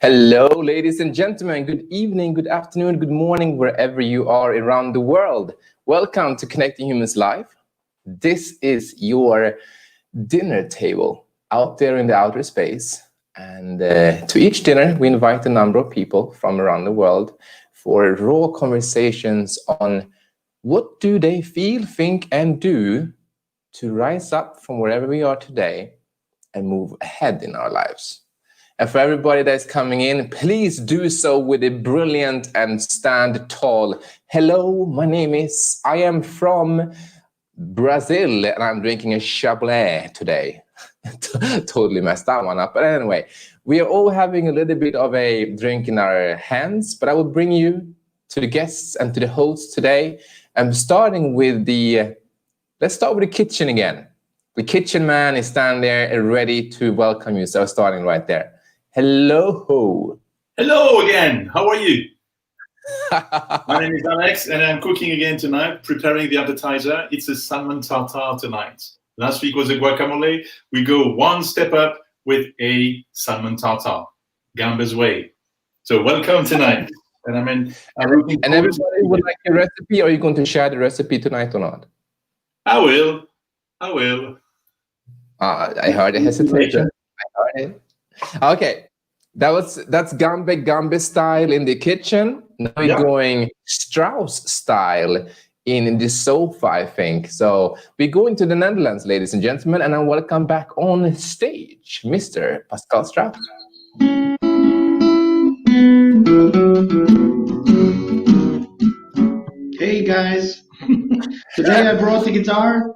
Hello, ladies and gentlemen. Good evening, good afternoon, good morning, wherever you are around the world. Welcome to Connecting Humans Live. This is your dinner table out there in the outer space. And to each dinner, we invite a number of people from around the world for raw conversations on what do they feel, think, and do to rise up from wherever we are today and move ahead in our lives. And for everybody that's coming in, please do so with a brilliant and stand tall. Hello, my name is, I am from Brazil, and I'm drinking a Chablis today. Totally messed that one up. But anyway, we are all having a little bit of a drink in our hands, but I will bring you to the guests and to the hosts today. I'm starting with let's start with the kitchen again. The kitchen man is standing there and ready to welcome you. So starting right there. Hello. Hello again. How are you? My name is Alex, and I'm cooking again tonight, preparing the appetizer. It's a salmon tartare tonight. Last week was a guacamole. We go one step up with a salmon tartare, Gamber's way. So welcome tonight. And and everybody would like a recipe. Are you going to share the recipe tonight or not? I will. I heard a hesitation. I heard it. Okay, that's Gambe style in the kitchen. Now we're going Strauss style in the sofa, I think. So we're going to the Netherlands, ladies and gentlemen, and I welcome back on stage, Mr. Pascal Strauss. Hey guys, today I brought the guitar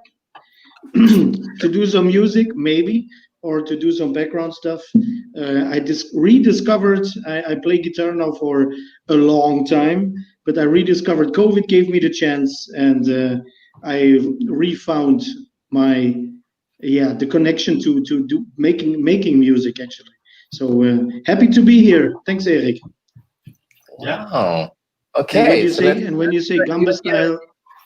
to do some music, maybe, or to do some background stuff. I rediscovered, I play guitar now for a long time, but I rediscovered COVID gave me the chance, and I refound the connection to do making music actually. So happy to be here. Thanks, Erik. Wow. Okay. And when you say Gamba style,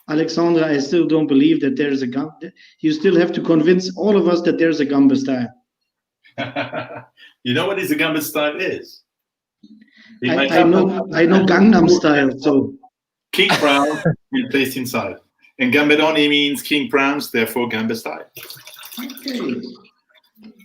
Alexandre, I still don't believe that there's a Gamba. You still have to convince all of us that there's a Gamba style. You know what a Gamba style is? I know Gangnam style. So King Brown is placed inside, and Gamberoni means King Browns, therefore Gamba style.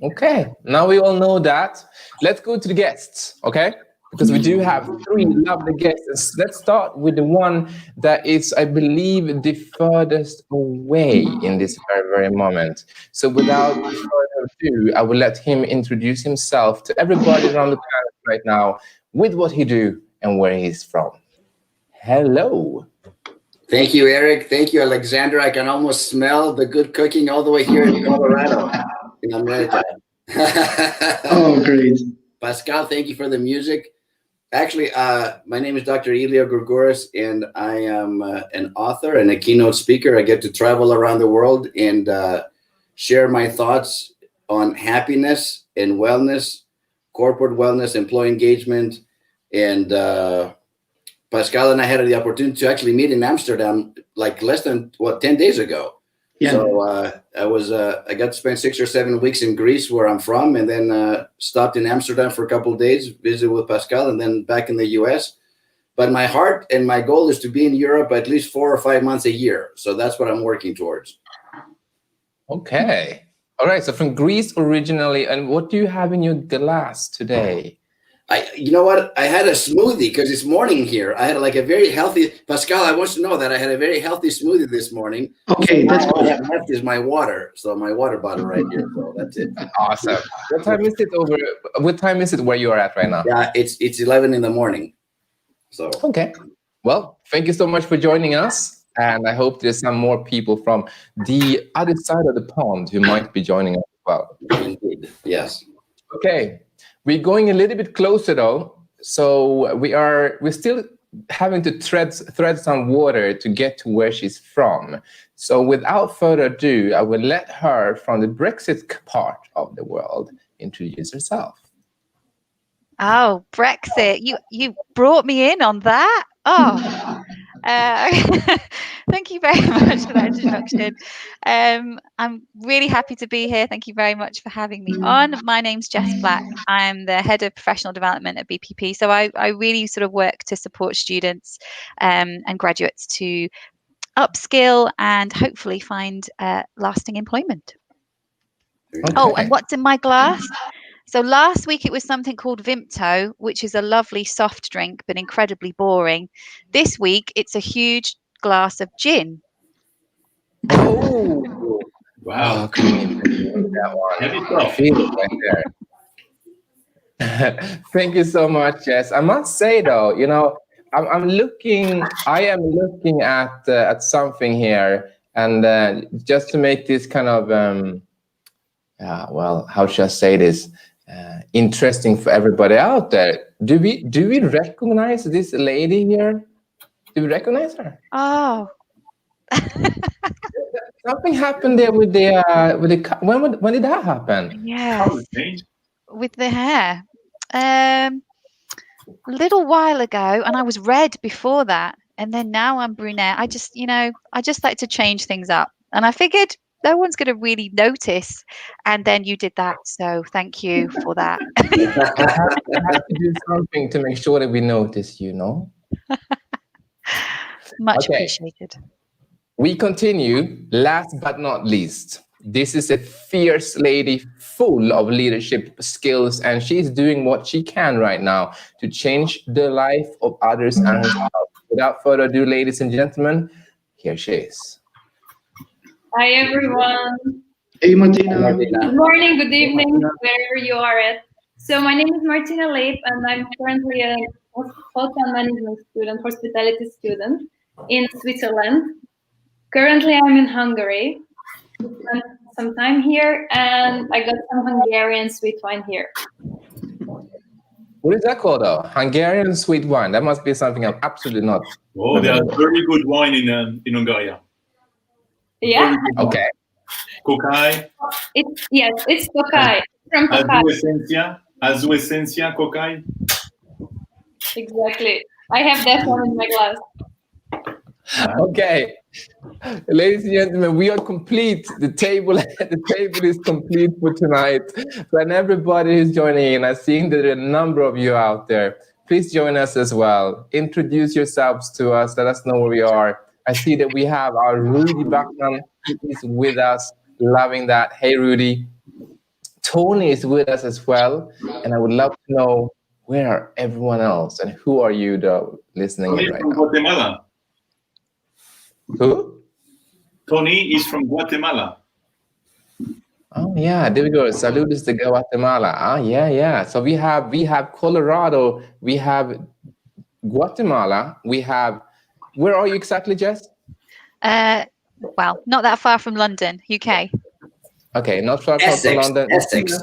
Okay. Now we all know that. Let's go to the guests. Okay. Because we do have three lovely guests. Let's start with the one that is, I believe, the furthest away in this very, very moment. So without further ado, I will let him introduce himself to everybody around the planet right now with what he do and where he's from. Hello. Thank you, Erik. Thank you, Alexandre. I can almost smell the good cooking all the way here in Colorado, in America. Oh, great. Pascal, thank you for the music. Actually, my name is Dr. Elia Gourgouris, and I am an author and a keynote speaker. I get to travel around the world and share my thoughts on happiness and wellness, corporate wellness, employee engagement. And Pascal and I had the opportunity to actually meet in Amsterdam like less than, 10 days ago. Yeah. So I got to spend 6 or 7 weeks in Greece, where I'm from, and then stopped in Amsterdam for a couple of days, visit with Pascal, and then back in the US. But my heart and my goal is to be in Europe at least 4 or 5 months a year. So that's what I'm working towards. Okay. All right. So from Greece originally, and what do you have in your glass today? You know what? I had a smoothie because it's morning here. I had like a very healthy, Pascal, I want you to know that I had a very healthy smoothie this morning. Okay, that's all I have left is my water. So my water bottle right here. So that's it. Awesome. What time is it where you are at right now? Yeah, it's 11 in the morning. So okay. Well, thank you so much for joining us. And I hope there's some more people from the other side of the pond who might be joining us as well. Indeed. Yes. Okay. We're going a little bit closer though, so we're still having to thread some water to get to where she's from. So without further ado, I will let her from the Brexit part of the world introduce herself. Oh, Brexit! You brought me in on that. Oh, Thank you very much for that introduction. I'm really happy to be here. Thank you very much for having me on. My name's Jess Flack. I'm the head of professional development at BPP. So I really sort of work to support students and graduates to upskill and hopefully find lasting employment. Okay. Oh, and what's in my glass? So last week it was something called Vimto, which is a lovely soft drink, but incredibly boring. This week it's a huge glass of gin. Oh, Wow. that one. Heavy I stuff. feel it right there. Thank you so much, Jess. I must say though, you know, I am looking at something here, and just to make this kind of well, how should I say this? Interesting for everybody out there. Do we recognize this lady here? Do we recognize her? Oh. Something happened there with the when did that happen? Yes. With the hair. A little while ago, and I was red before that, and then now I'm brunette. I just like to change things up, and I figured no one's going to really notice, and then you did that, so thank you for that. I have to do something to make sure that we notice, you know. Much appreciated. We continue. Last but not least, this is a fierce lady full of leadership skills, and she's doing what she can right now to change the life of others and herself. Without further ado, ladies and gentlemen, here she is. Hi, everyone. Hey, Martina. Good morning, good evening, wherever you are at. So my name is Martina Leep, and I'm currently a hotel management student, hospitality student in Switzerland. Currently, I'm in Hungary. Spent some time here, and I got some Hungarian sweet wine here. What is that called, though? Hungarian sweet wine. That must be something I'm absolutely not. Oh, there's very good wine in Hungary. Yeah. Okay. Kokai. It's Kokai. From Kokai. Azu Essentia Kokai. Exactly. I have that one in my glass. Okay, ladies and gentlemen, we are complete. The table is complete for tonight. So, and everybody who's joining in, I've seen that there are a number of you out there. Please join us as well. Introduce yourselves to us. Let us know where we are. I see that we have our Rudy Bachmann is with us. Loving that. Hey, Rudy. Tony is with us as well, and I would love to know where are everyone else and who are you though listening in right now. Guatemala. Who? Tony is from Guatemala. Oh yeah, there we go. Saludos de Guatemala. Ah, yeah. So we have Colorado, we have Guatemala, we have. Where are you exactly, Jess? Well, not that far from London, UK. Okay, not far from London. Essex.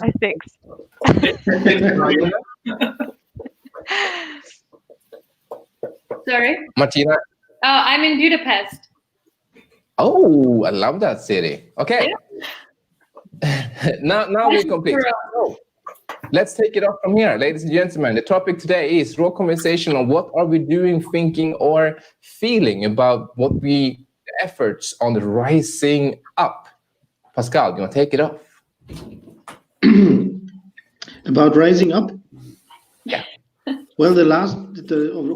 Sorry? Martina? Oh, I'm in Budapest. Oh, I love that city. Okay. Yeah. now we're complete. So, let's take it off from here, ladies and gentlemen. The topic today is raw conversation on what are we doing, thinking, or feeling about the efforts on the rising up. Pascal, you want to take it off? About rising up? Yeah. Well,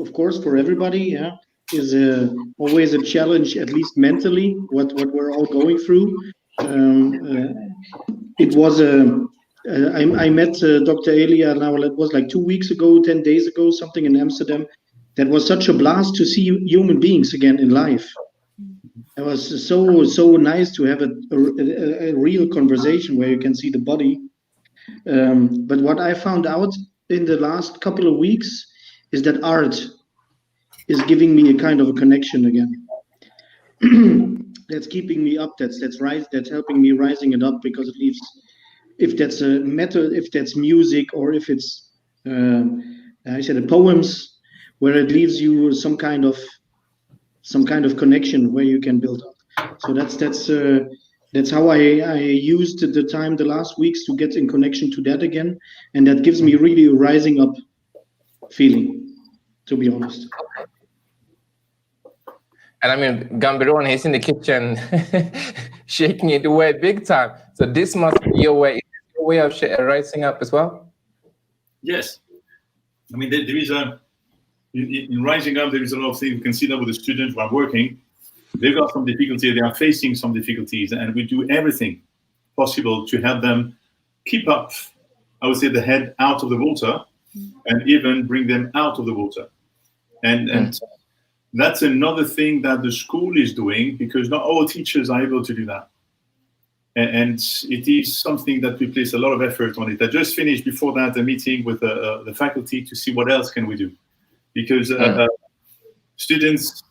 of course, for everybody, is always a challenge, at least mentally, what we're all going through. It was I met Dr. Elia now, it was like 2 weeks ago, 10 days ago, something in Amsterdam. That was such a blast to see human beings again in life. It was so nice to have a real conversation where you can see the body. But what I found out in the last couple of weeks is that art is giving me a kind of a connection again. That's keeping me up. That's helping me rising it up, because it leaves, if that's a method, if that's music, or if it's poems, where it leaves you some kind of connection where you can build up. So that's how I used the time the last weeks to get in connection to that again, and that gives me really a rising up feeling, to be honest. And I mean, Gamberoni, he's in the kitchen shaking it away big time. So this must be your way. Is this your way of rising up as well? Yes. I mean, there is in rising up, there is a lot of things. You can see that with the students who are working. They've got some difficulty. They are facing some difficulties, and we do everything possible to help them keep up, I would say, the head out of the water, and even bring them out of the water. And that's another thing that the school is doing, because not all teachers are able to do that. And it is something that we place a lot of effort on it. I just finished before that a meeting with the faculty to see what else can we do, because students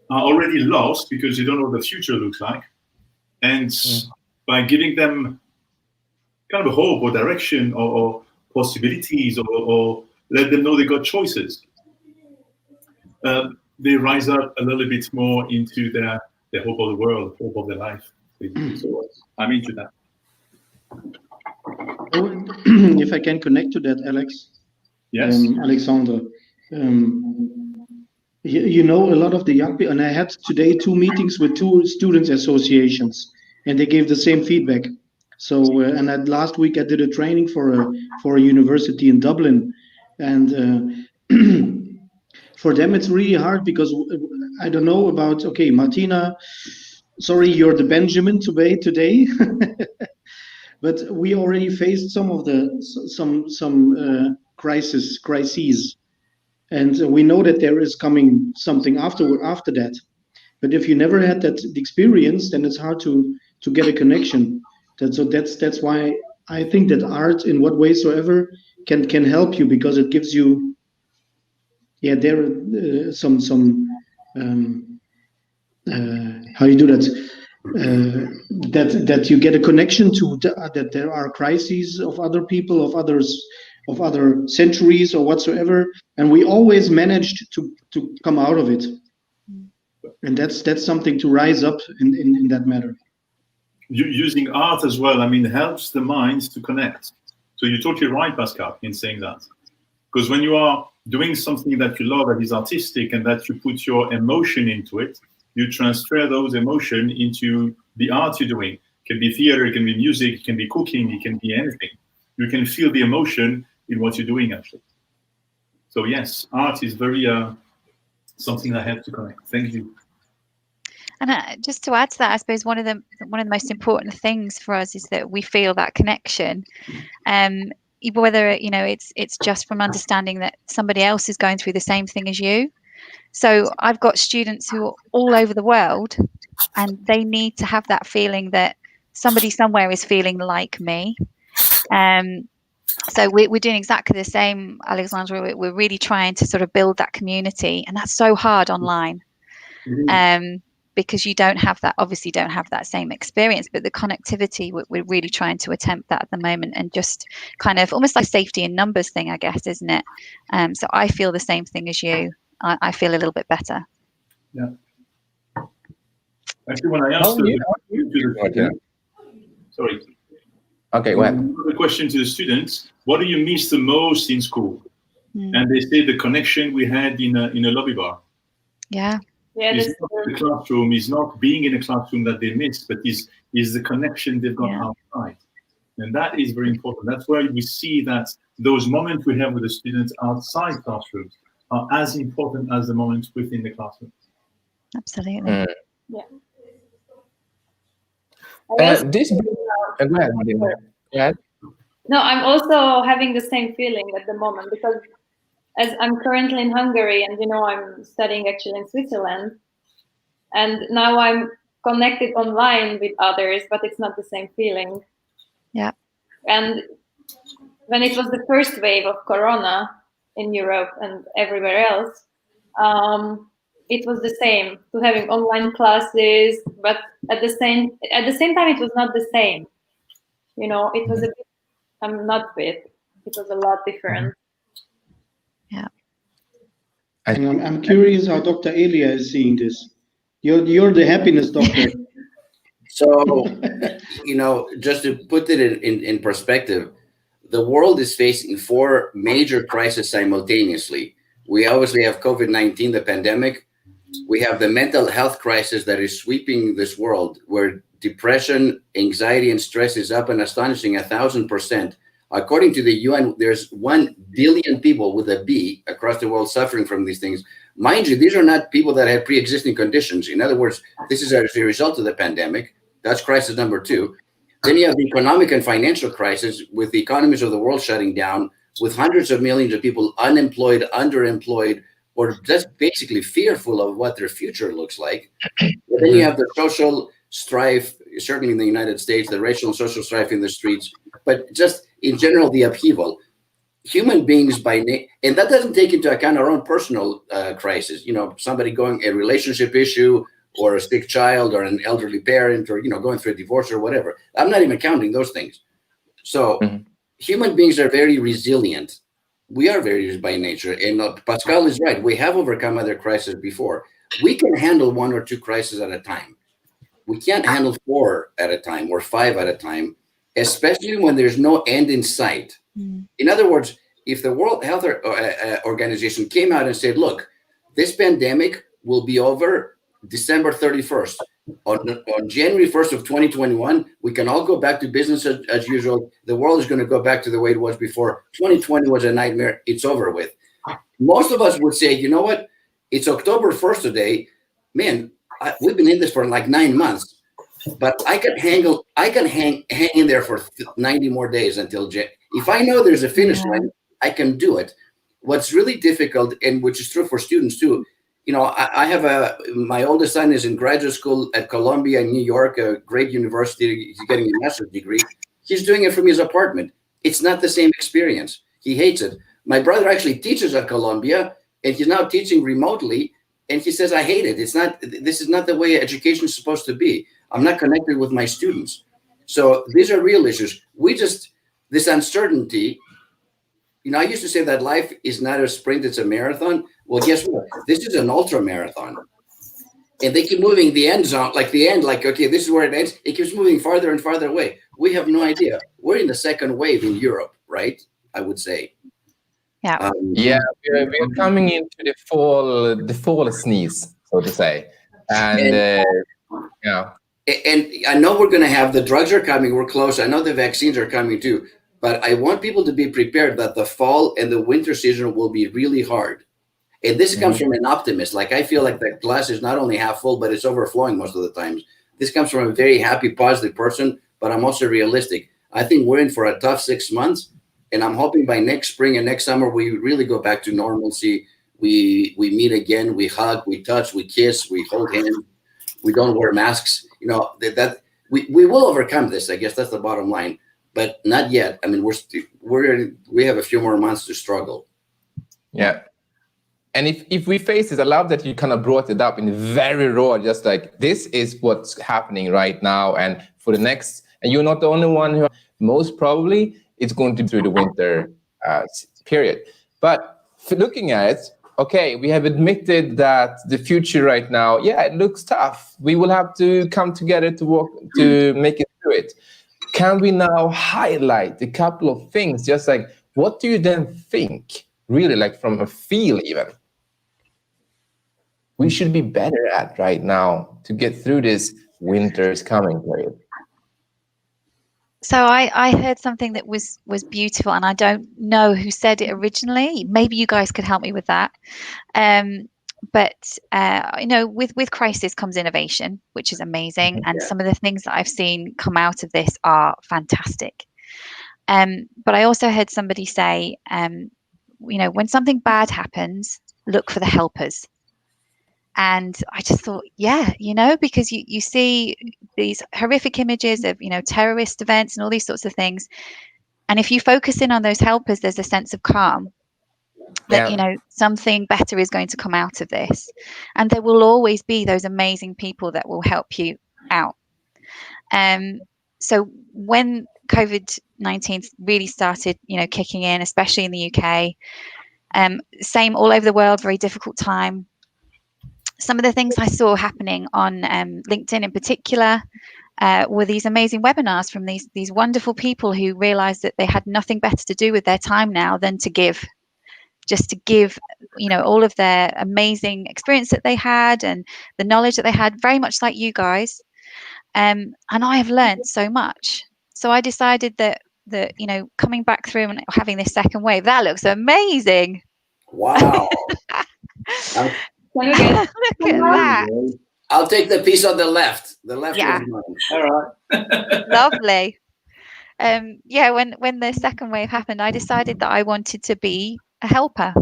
are already lost because they don't know what the future looks like. And by giving them kind of a hope or direction or possibilities or let them know they got choices, they rise up a little bit more into their hope of the world, hope of their life. So I'm into that. If I can connect to that, Alex. Yes. Alexandre. You know, a lot of the young people, and I had today 2 meetings with 2 students associations, and they gave the same feedback. So, and last week I did a training for a university in Dublin, and for them it's really hard because I don't know about. Okay, Martina, sorry, you're the Benjamin today, but we already faced some of the crises. And we know that there is coming something after that. But if you never had that experience, then it's hard to get a connection. So that's why I think that art, in what way soever, can help you, because it gives you, there are some how you do that, that you get a connection to that there are crises of other people, of other centuries or whatsoever, and we always managed to come out of it. And that's something to rise up in that matter. Using art as well, I mean, helps the minds to connect. So you're totally right, Pascal, in saying that. Because when you are doing something that you love, that is artistic, and that you put your emotion into it, you transfer those emotions into the art you're doing. It can be theater, it can be music, it can be cooking, it can be anything. You can feel the emotion in what you're doing, actually. So yes, art is very something I have to connect. Thank you. And just to add to that, I suppose one of the most important things for us is that we feel that connection. Whether it's just from understanding that somebody else is going through the same thing as you. So I've got students who are all over the world, and they need to have that feeling that somebody somewhere is feeling like me. So we're doing exactly the same, Alexandre. We're really trying to sort of build that community, and that's so hard online, because you don't have that same experience. But the connectivity, we're really trying to attempt that at the moment, and just kind of almost like safety in numbers thing, I guess, isn't it? So I feel the same thing as you. I feel a little bit better. Yeah. Actually, when I asked sorry. Okay, well. The question to the students: what do you miss the most in school? And they say the connection we had in a lobby bar. Yeah. It's not the classroom, is not being in a classroom that they miss, but is the connection they've got outside. And that is very important. That's why we see that those moments we have with the students outside classrooms are as important as the moments within the classroom. Absolutely. Yeah. Go ahead, Martina. Go ahead. No, I'm also having the same feeling at the moment, because as I'm currently in Hungary, and I'm studying actually in Switzerland, and now I'm connected online with others, but it's not the same feeling. Yeah. And when it was the first wave of Corona in Europe and everywhere else, it was the same, to having online classes, but at the same time it was not the same. It was a bit, it was a lot different. Yeah. And I'm curious how Dr. Elia is seeing this. You're the happiness doctor. So, just to put it in perspective, the world is facing 4 major crises simultaneously. We obviously have COVID-19, the pandemic. We have the mental health crisis that is sweeping this world, where depression, anxiety, and stress is up an astonishing 1,000%. According to the UN, there's 1 billion people with a B across the world suffering from these things. Mind you, these are not people that have pre-existing conditions. In other words, this is as a result of the pandemic. That's crisis number 2. Then you have the economic and financial crisis, with the economies of the world shutting down, with hundreds of millions of people unemployed, underemployed, or just basically fearful of what their future looks like. And then you have the social strife, certainly in the United States, the racial and social strife in the streets, but just in general, the upheaval. Human beings and that doesn't take into account our own personal crisis, somebody going a relationship issue, or a sick child, or an elderly parent, or, going through a divorce or whatever. I'm not even counting those things. So human beings are very resilient. We are very by nature. And Pascal is right. We have overcome other crises before. We can handle 1 or 2 crises at a time. We can't handle 4 at a time or 5 at a time, especially when there's no end in sight. In other words, if the World Health Organization came out and said, look, this pandemic will be over December 31st. On January 1st of 2021, we can all go back to business as usual. The world is going to go back to the way it was before. 2020 was a nightmare. It's over with. Most of us would say, you know what? It's October 1st today. Man, we've been in this for like 9 months, but I can hang in there for 90 more days until if I know there's a finish line, I can do it. What's really difficult, and which is true for students too, I have my oldest son is in graduate school at Columbia in New York, a great university. He's getting a master's degree. He's doing it from his apartment. It's not the same experience. He hates it. My brother actually teaches at Columbia, and he's now teaching remotely. And he says, I hate it. This is not the way education is supposed to be. I'm not connected with my students. So these are real issues. This uncertainty, I used to say that life is not a sprint, it's a marathon. Well, guess what? This is an ultra marathon. And they keep moving the end zone, okay, this is where it ends. It keeps moving farther and farther away. We have no idea. We're in the second wave in Europe, right? I would say. Yeah. We're coming into the fall sneeze, so to say. And I know we're going to have, the drugs are coming, we're close. I know the vaccines are coming too. But I want people to be prepared that the fall and the winter season will be really hard. And this comes from an optimist. Like, I feel like the glass is not only half full, but it's overflowing most of the times. This comes from a very happy, positive person, but I'm also realistic. I think we're in for a tough 6 months, and I'm hoping by next spring and next summer, we really go back to normalcy. We meet again, we hug, we touch, we kiss, we hold hands, we don't wear masks. We will overcome this. I guess that's the bottom line. But not yet. I mean, we have a few more months to struggle. Yeah. And if we face this, I love that you kind of brought it up in very raw, just like, this is what's happening right now. And for the next, and you're not the only one who, most probably, it's going to be through the winter period. But looking at it, okay, we have admitted that the future right now, it looks tough. We will have to come together to make it through it. Can we now highlight a couple of things, just like, what do you then think, really, like from a feel even, we should be better at right now to get through this winter's coming period? So I heard something that was beautiful, and I don't know who said it originally. Maybe you guys could help me with that. But with crisis comes innovation, which is amazing. And some of the things that I've seen come out of this are fantastic. But I also heard somebody say, when something bad happens, look for the helpers. And I just thought, because you see these horrific images of, terrorist events and all these sorts of things. And if you focus in on those helpers, there's a sense of calm that, something better is going to come out of this. And there will always be those amazing people that will help you out. So when COVID-19 really started, kicking in, especially in the UK, same all over the world, very difficult time. Some of the things I saw happening on LinkedIn in particular were these amazing webinars from these wonderful people who realized that they had nothing better to do with their time now than to give just to give, all of their amazing experience that they had and the knowledge that they had, very much like you guys. And I have learned so much. So I decided that coming back through and having this second wave, that looks amazing. Wow. Can we get Look at that. I'll take the piece on the left. The left Yeah. one's mine. All right. Lovely. When the second wave happened, I decided that I wanted to be a helper.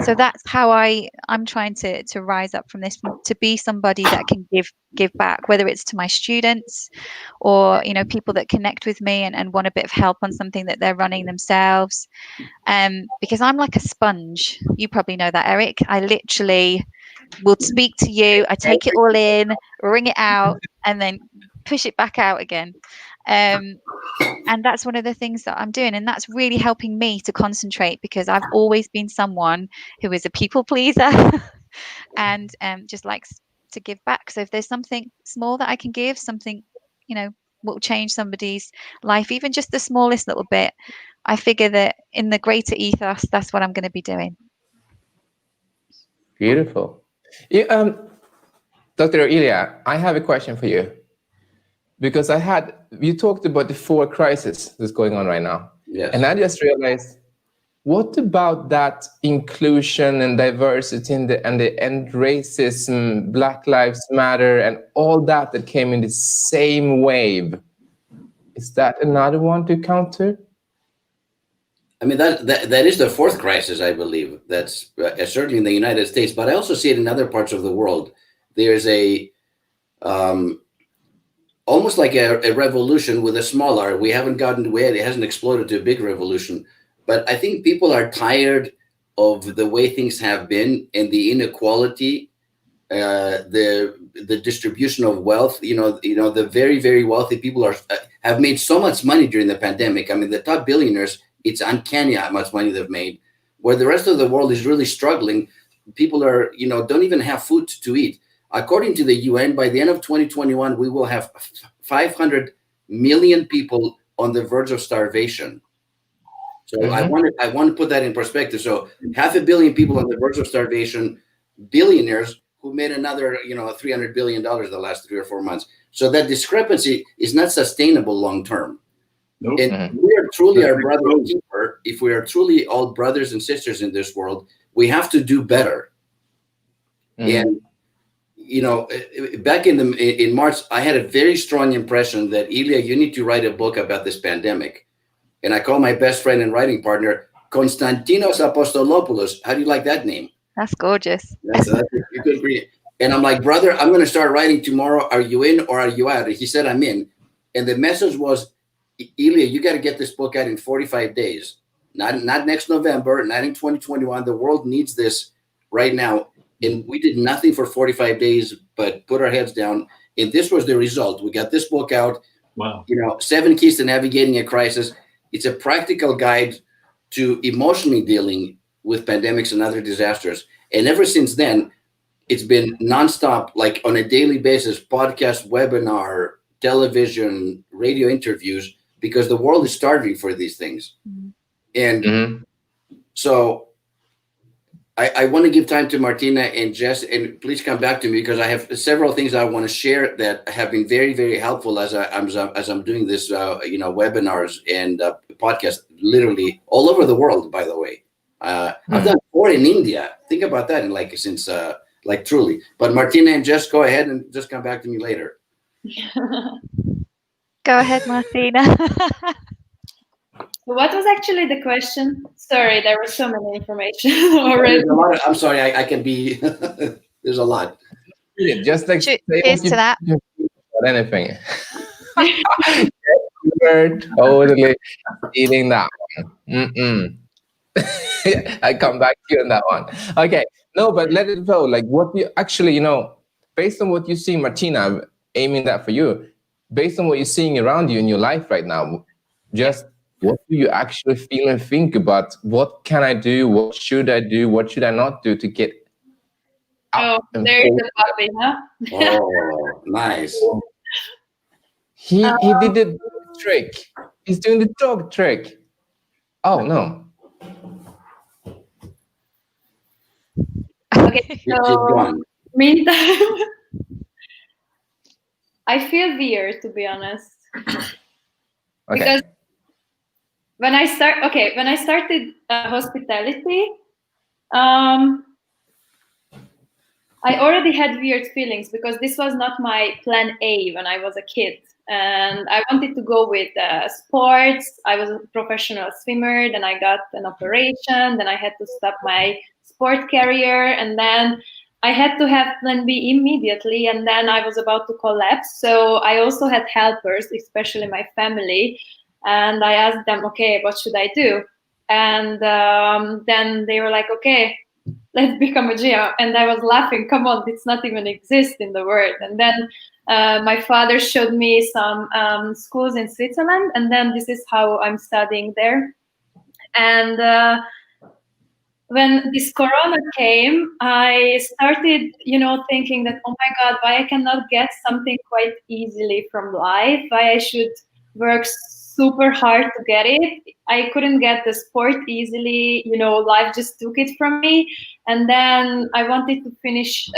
So that's how I'm trying to rise up from this, to be somebody that can give back, whether it's to my students or people that connect with me and want a bit of help on something that they're running themselves. Because I'm like a sponge. You probably know that, Erik. I literally will speak to you. I take it all in, wring it out, and then push it back out again. And that's one of the things that I'm doing, and that's really helping me to concentrate, because I've always been someone who is a people pleaser and just likes to give back. So if there's something small that I can give, something will change somebody's life, even just the smallest little bit, I figure that in the greater ethos, that's what I'm going to be doing. Beautiful. Dr. Elia, I have a question for you. Because you talked about the 4 crises that's going on right now. Yes. And I just realized, what about that inclusion and diversity and racism, Black Lives Matter, and all that came in the same wave? Is that another one to counter? I mean, that is the 4th crisis, I believe. That's certainly in the United States, but I also see it in other parts of the world. There's almost like a revolution with a small r. We haven't gotten to it. It hasn't exploded to a big revolution. But I think people are tired of the way things have been and the inequality, the distribution of wealth. The very, very wealthy people have made so much money during the pandemic. I mean, the top billionaires, it's uncanny how much money they've made. Where the rest of the world is really struggling, people are, don't even have food to eat. According to the UN, by the end of 2021, we will have 500 million people on the verge of starvation. So I want to put that in perspective. So 500 million people on the verge of starvation, billionaires who made another, $300 billion the last 3 or 4 months. So that discrepancy is not sustainable long term. Nope. And we are truly our brother keeper. If we are truly all brothers and sisters in this world, we have to do better. And back in March, I had a very strong impression that, Elia, you need to write a book about this pandemic. And I called my best friend and writing partner, Konstantinos Apostolopoulos. How do you like that name? That's gorgeous. That's a good read. And I'm like, brother, I'm going to start writing tomorrow. Are you in or are you out? And he said, I'm in. And the message was, Elia, you got to get this book out in 45 days. Not next November, not in 2021. The world needs this right now. And we did nothing for 45 days but put our heads down. And this was the result. We got this book out. Wow. 7 Keys to Navigating a Crisis. It's a practical guide to emotionally dealing with pandemics and other disasters. And ever since then, it's been nonstop, like on a daily basis, podcast, webinar, television, radio interviews, because the world is starving for these things. And so I want to give time to Martina and Jess, and please come back to me, because I have several things I want to share that have been very, very helpful as I'm doing this, webinars and podcasts, literally all over the world. By the way, I've done 4 in India. Think about that, and since truly. But Martina and Jess, go ahead and just come back to me later. Go ahead, Martina. What was actually the question? Sorry, there was so many information already. I'm sorry, I can be. There's a lot. Just like cheers to that. Anything. We're totally eating that one. I come back to you on that one. Okay, no, but let it go. Like what you actually, based on what you see, Martina, I'm aiming that for you. Based on what you're seeing around you in your life right now, just what do you actually feel and think about? What can I do? What should I do? What should I not do to get out? Oh, there's the puppy, huh? Oh, nice. He did the dog trick. He's doing the dog trick. Oh, no. Okay, It's gone. meantime, I feel weird, to be honest. Okay. Because when I started hospitality, I already had weird feelings because this was not my plan A when I was a kid. And I wanted to go with sports. I was a professional swimmer. Then I got an operation. Then I had to stop my sport career. And then I had to have plan B immediately. And then I was about to collapse. So I also had helpers, especially my family. And I asked them, okay, what should I do? And then they were like, okay, let's become a gym. And I was laughing, come on, it's not even exist in the world. And then my father showed me some schools in Switzerland, and then this is how I'm studying there. And when this Corona came, I started, thinking that, oh my God, why I cannot get something quite easily from life? Why I should work super hard to get it? I couldn't get the sport easily. Life just took it from me. And then I wanted to finish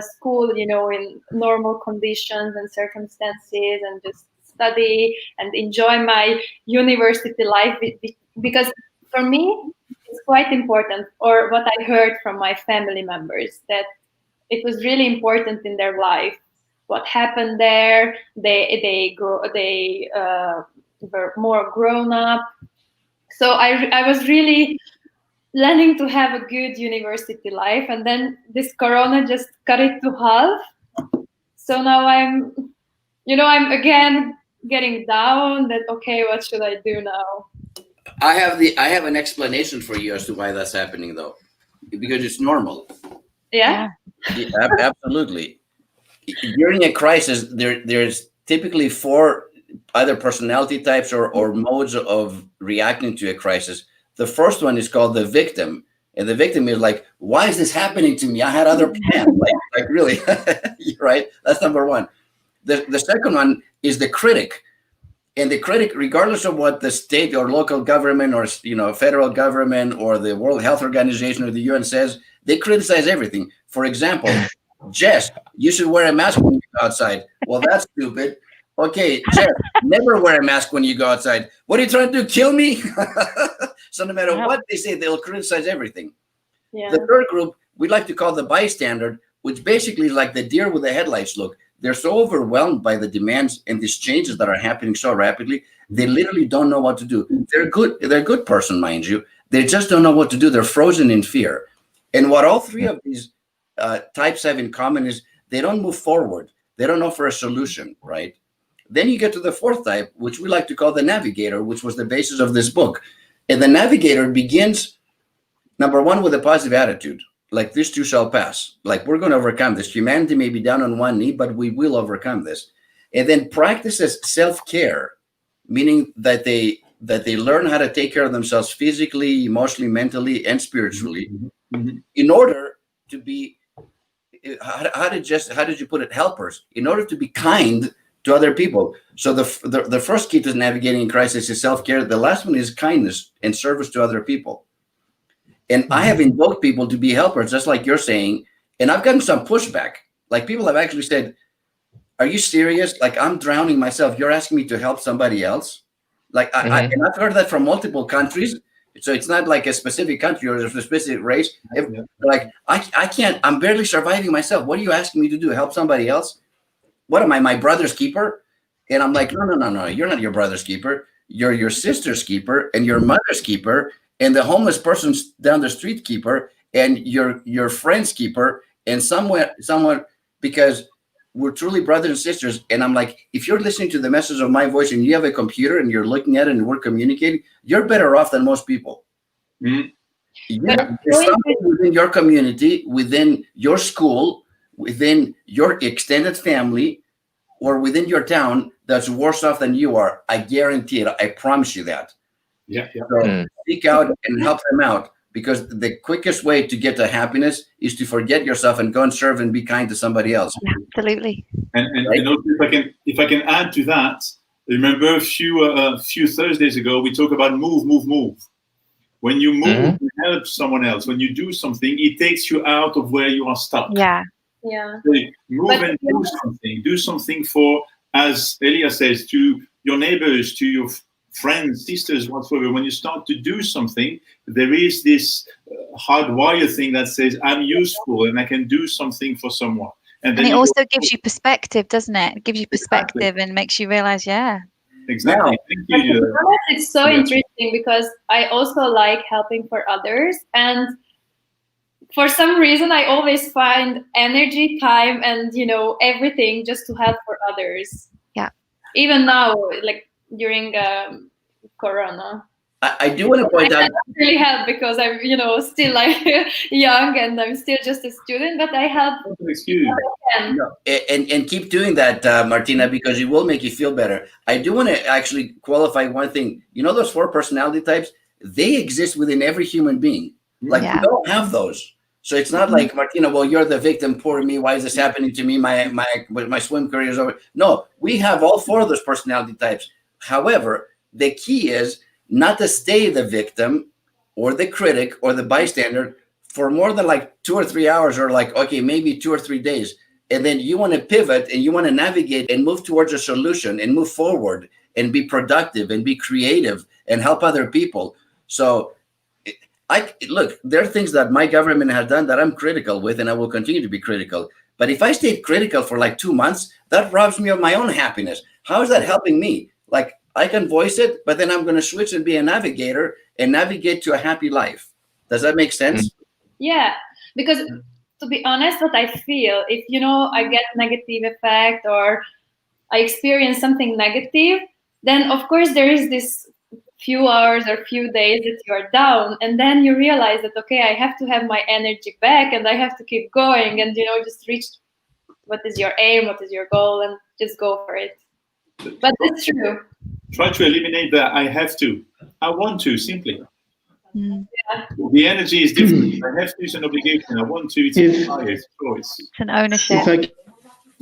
school, in normal conditions and circumstances, and just study and enjoy my university life. Because for me, it's quite important, or what I heard from my family members, that it was really important in their life what happened there. They were more grown up. So I was really planning to have a good university life, and then this Corona just cut it to half. So now I'm again getting down. That okay, what should I do now? I have an explanation for you as to why that's happening, though, because it's normal. Yeah. Absolutely. During a crisis, there's typically 4 either personality types or modes of reacting to a crisis. The first one is called the victim, and the victim is like, "Why is this happening to me? I had other plans." like really, right? That's number one. The second one is the critic. And the critic, regardless of what the state or local government or federal government or the World Health Organization or the UN says, they criticize everything. For example, Jess, you should wear a mask when you go outside. Well, that's stupid. Okay, Jess, never wear a mask when you go outside. What are you trying to do? Kill me? So no matter what they say, they'll criticize everything. Yeah. The third group we like to call the bystander, which basically is like the deer with the headlights look. They're so overwhelmed by the demands and these changes that are happening so rapidly, they literally don't know what to do. They're a good person, mind you. They just don't know what to do. They're frozen in fear. And what all 3 of these types have in common is they don't move forward. They don't offer a solution, right? Then you get to the 4th type, which we like to call the navigator, which was the basis of this book. And the navigator begins, number 1, with a positive attitude. Like, this too shall pass. Like, we're going to overcome this. Humanity may be down on one knee, but we will overcome this. And then practices self-care, meaning that they learn how to take care of themselves physically, emotionally, mentally, and spiritually, in order to be, how did you put it, helpers, in order to be kind to other people. So the first key to navigating in crisis is self-care. The last one is kindness and service to other people. And I have invoked people to be helpers, just like you're saying, and I've gotten some pushback. Like, people have actually said, "Are you serious? Like, I'm drowning myself. You're asking me to help somebody else?" Like, and I've heard that from multiple countries. So it's not like a specific country or a specific race. Like, I can't. I'm barely surviving myself. What are you asking me to do? Help somebody else? What am I, my brother's keeper? And I'm like, no. You're not your brother's keeper. You're your sister's keeper and your mother's keeper, and the homeless person's down the street keeper, and your friend's keeper, and someone, because we're truly brothers and sisters. And I'm like, if you're listening to the message of my voice and you have a computer and you're looking at it and we're communicating, you're better off than most people. There's something within your community, within your school, within your extended family, or within your town that's worse off than you are. I guarantee it. I promise you that. So seek out and help them out, because the quickest way to get to happiness is to forget yourself and go and serve and be kind to somebody else. Absolutely. And also, if I can add to that, remember a few Thursdays ago we talked about move. When you move and help someone else, when you do something, it takes you out of where you are stuck. Yeah. Yeah. So move and do something. Do something for, as Elia says, to your neighbors, to your friends, sisters, whatsoever. When you start to do something, there is this hardwired thing that says, I'm useful and I can do something for someone. And it also gives you perspective, doesn't it? It gives you perspective and makes you realize, Exactly. Thank you. It's so interesting because I also like helping for others. And for some reason, I always find energy, time, and, everything just to help for others. Yeah. Even now, like during Corona. I do want to point out. I don't really help because I'm, still like young and I'm still just a student, but I help. No, and keep doing that, Martina, because it will make you feel better. I do want to actually qualify one thing. Those 4 personality types, they exist within every human being. Like we all have those. So it's not like, Martina, well, you're the victim, poor me. Why is this happening to me? My swim career is over. No, we have all 4 of those personality types. However, the key is not to stay the victim or the critic or the bystander for more than like 2 or 3 hours, or like, okay, maybe 2 or 3 days. And then you want to pivot and you want to navigate and move towards a solution and move forward and be productive and be creative and help other people. So look, there are things that my government has done that I'm critical with, and I will continue to be critical. But if I stayed critical for like 2 months, that robs me of my own happiness. How is that helping me? Like, I can voice it, but then I'm going to switch and be a navigator and navigate to a happy life. Does that make sense? Yeah, because to be honest, what I feel, if, I get negative effect or I experience something negative, then of course there is this few hours or few days that you are down, and then you realize that, okay, I have to have my energy back and I have to keep going and, just reach what is your aim, what is your goal, and just go for it. But it's true. Try to eliminate that I have to. I want to, simply. Yeah. The energy is different. I have to is an obligation. I want to, it's a choice. It's an ownership.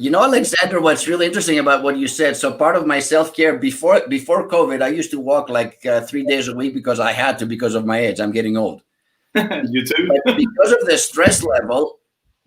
Alexandre, what's really interesting about what you said, so part of my self-care before COVID, I used to walk like 3 days a week because I had to, because of my age. I'm getting old. You too? But because of the stress level,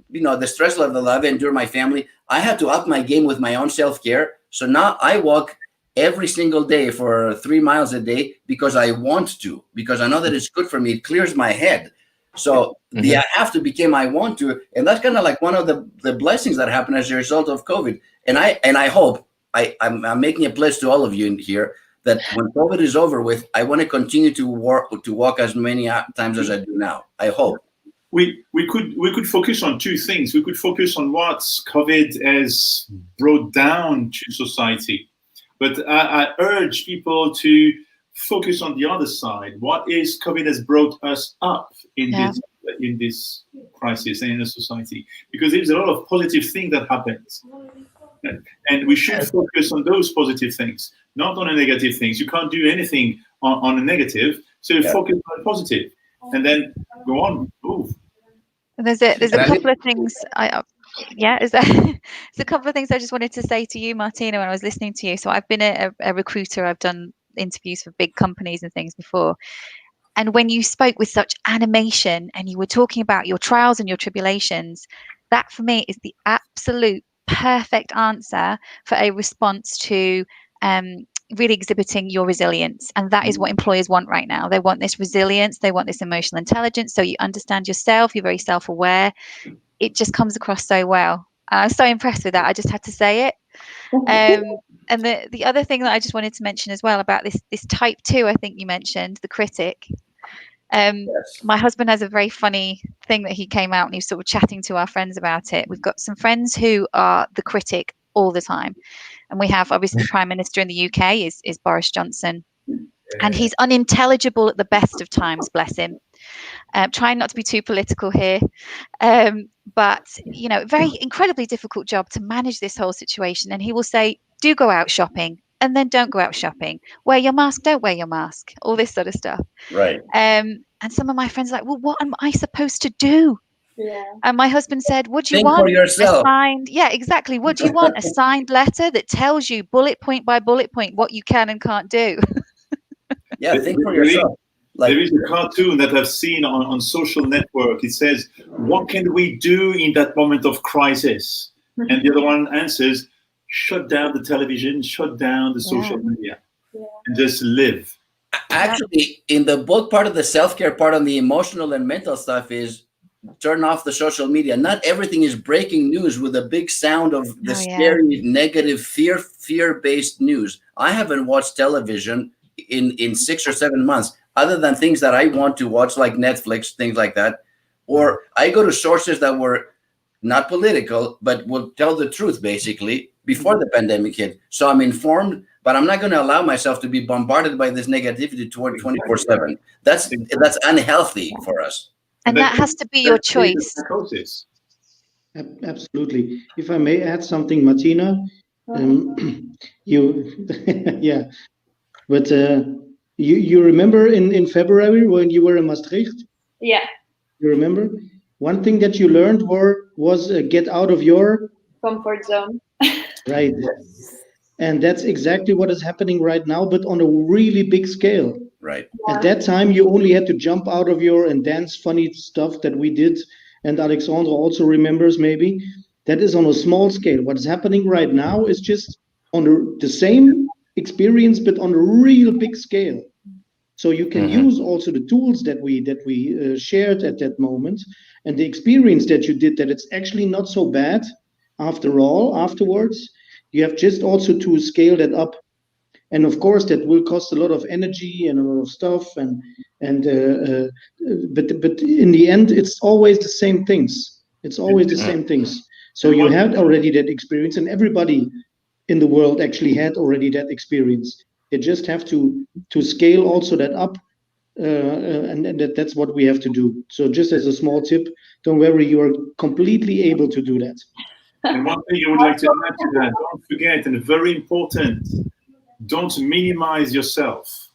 the stress level I've endured my family, I had to up my game with my own self-care. So now I walk every single day for 3 miles a day because I want to, because I know that it's good for me. It clears my head. So the I have to became I want to, and that's kind of like one of the blessings that happened as a result of COVID. And I hope I'm making a pledge to all of you in here that when COVID is over with, I want to continue to walk as many times as I do now. I hope. We could focus on 2 things. We could focus on what COVID has brought down to society. But I urge people to focus on the other side. What is COVID has brought us up in this crisis and in the society? Because there's a lot of positive things that happens. And we should focus on those positive things, not on the negative things. You can't do anything on a negative, so focus on positive. And then go on, move. There's a couple of things there's a couple of things I just wanted to say to you, Martina, when I was listening to you. So I've been a recruiter. I've done interviews for big companies and things before. And when you spoke with such animation and you were talking about your trials and your tribulations, that for me is the absolute perfect answer for a response to really exhibiting your resilience. And that is what employers want right now. They want this resilience. They want this emotional intelligence. So you understand yourself. You're very self-aware. It just comes across so well. I was so impressed with that. I just had to say it. And the other thing that I just wanted to mention as well about this type 2, I think you mentioned, the critic. My husband has a very funny thing that he came out and he was sort of chatting to our friends about it. We've got some friends who are the critic all the time. And we have, obviously, the Prime Minister in the UK is Boris Johnson. And he's unintelligible at the best of times, bless him. Trying not to be too political here. But, very incredibly difficult job to manage this whole situation. And he will say, do go out shopping, and then don't go out shopping. Wear your mask, don't wear your mask. All this sort of stuff. Right. And some of my friends are like, well, what am I supposed to do? Yeah. And my husband said, would you Think want for yourself. a signed, exactly. What do you want? A signed letter that tells you bullet point by bullet point what you can and can't do. Yeah, think for yourself. There is a cartoon that I've seen on social network. It says, "What can we do in that moment of crisis?" And the other one answers, "Shut down the television, shut down the social media, and just live." Actually, in the book, part of the self-care part on the emotional and mental stuff is turn off the social media. Not everything is breaking news with a big sound of the scary, negative, fear-based news. I haven't watched television in 6 or 7 months, other than things that I want to watch, like Netflix, things like that. Or I go to sources that were not political, but will tell the truth, basically, before the pandemic hit. So I'm informed, but I'm not going to allow myself to be bombarded by this negativity 24/7. That's unhealthy for us. And that has to be your choice. Absolutely. If I may add something, Martina, you, yeah, but you remember in February when you were in Maastricht? Yeah. You remember? One thing that you learned was get out of your comfort zone. Right. And that's exactly what is happening right now, but on a really big scale. Right. At that time, you only had to jump out of your and dance funny stuff that we did. And Alexandre also remembers maybe. That is on a small scale. What is happening right now is just on the same experience, but on a real big scale. So you can use also the tools that we shared at that moment, and the experience that you did, that it's actually not so bad after all, afterwards. You have just also to scale that up. And of course, that will cost a lot of energy and a lot of stuff. But in the end, it's always the same things. It's always the same things. So you had already that experience, and everybody in the world actually had already that experience. They just have to scale also that up, and that's what we have to do. So just as a small tip, don't worry, you are completely able to do that. And one thing I would like to add to that, don't forget, and very important, don't minimize yourself.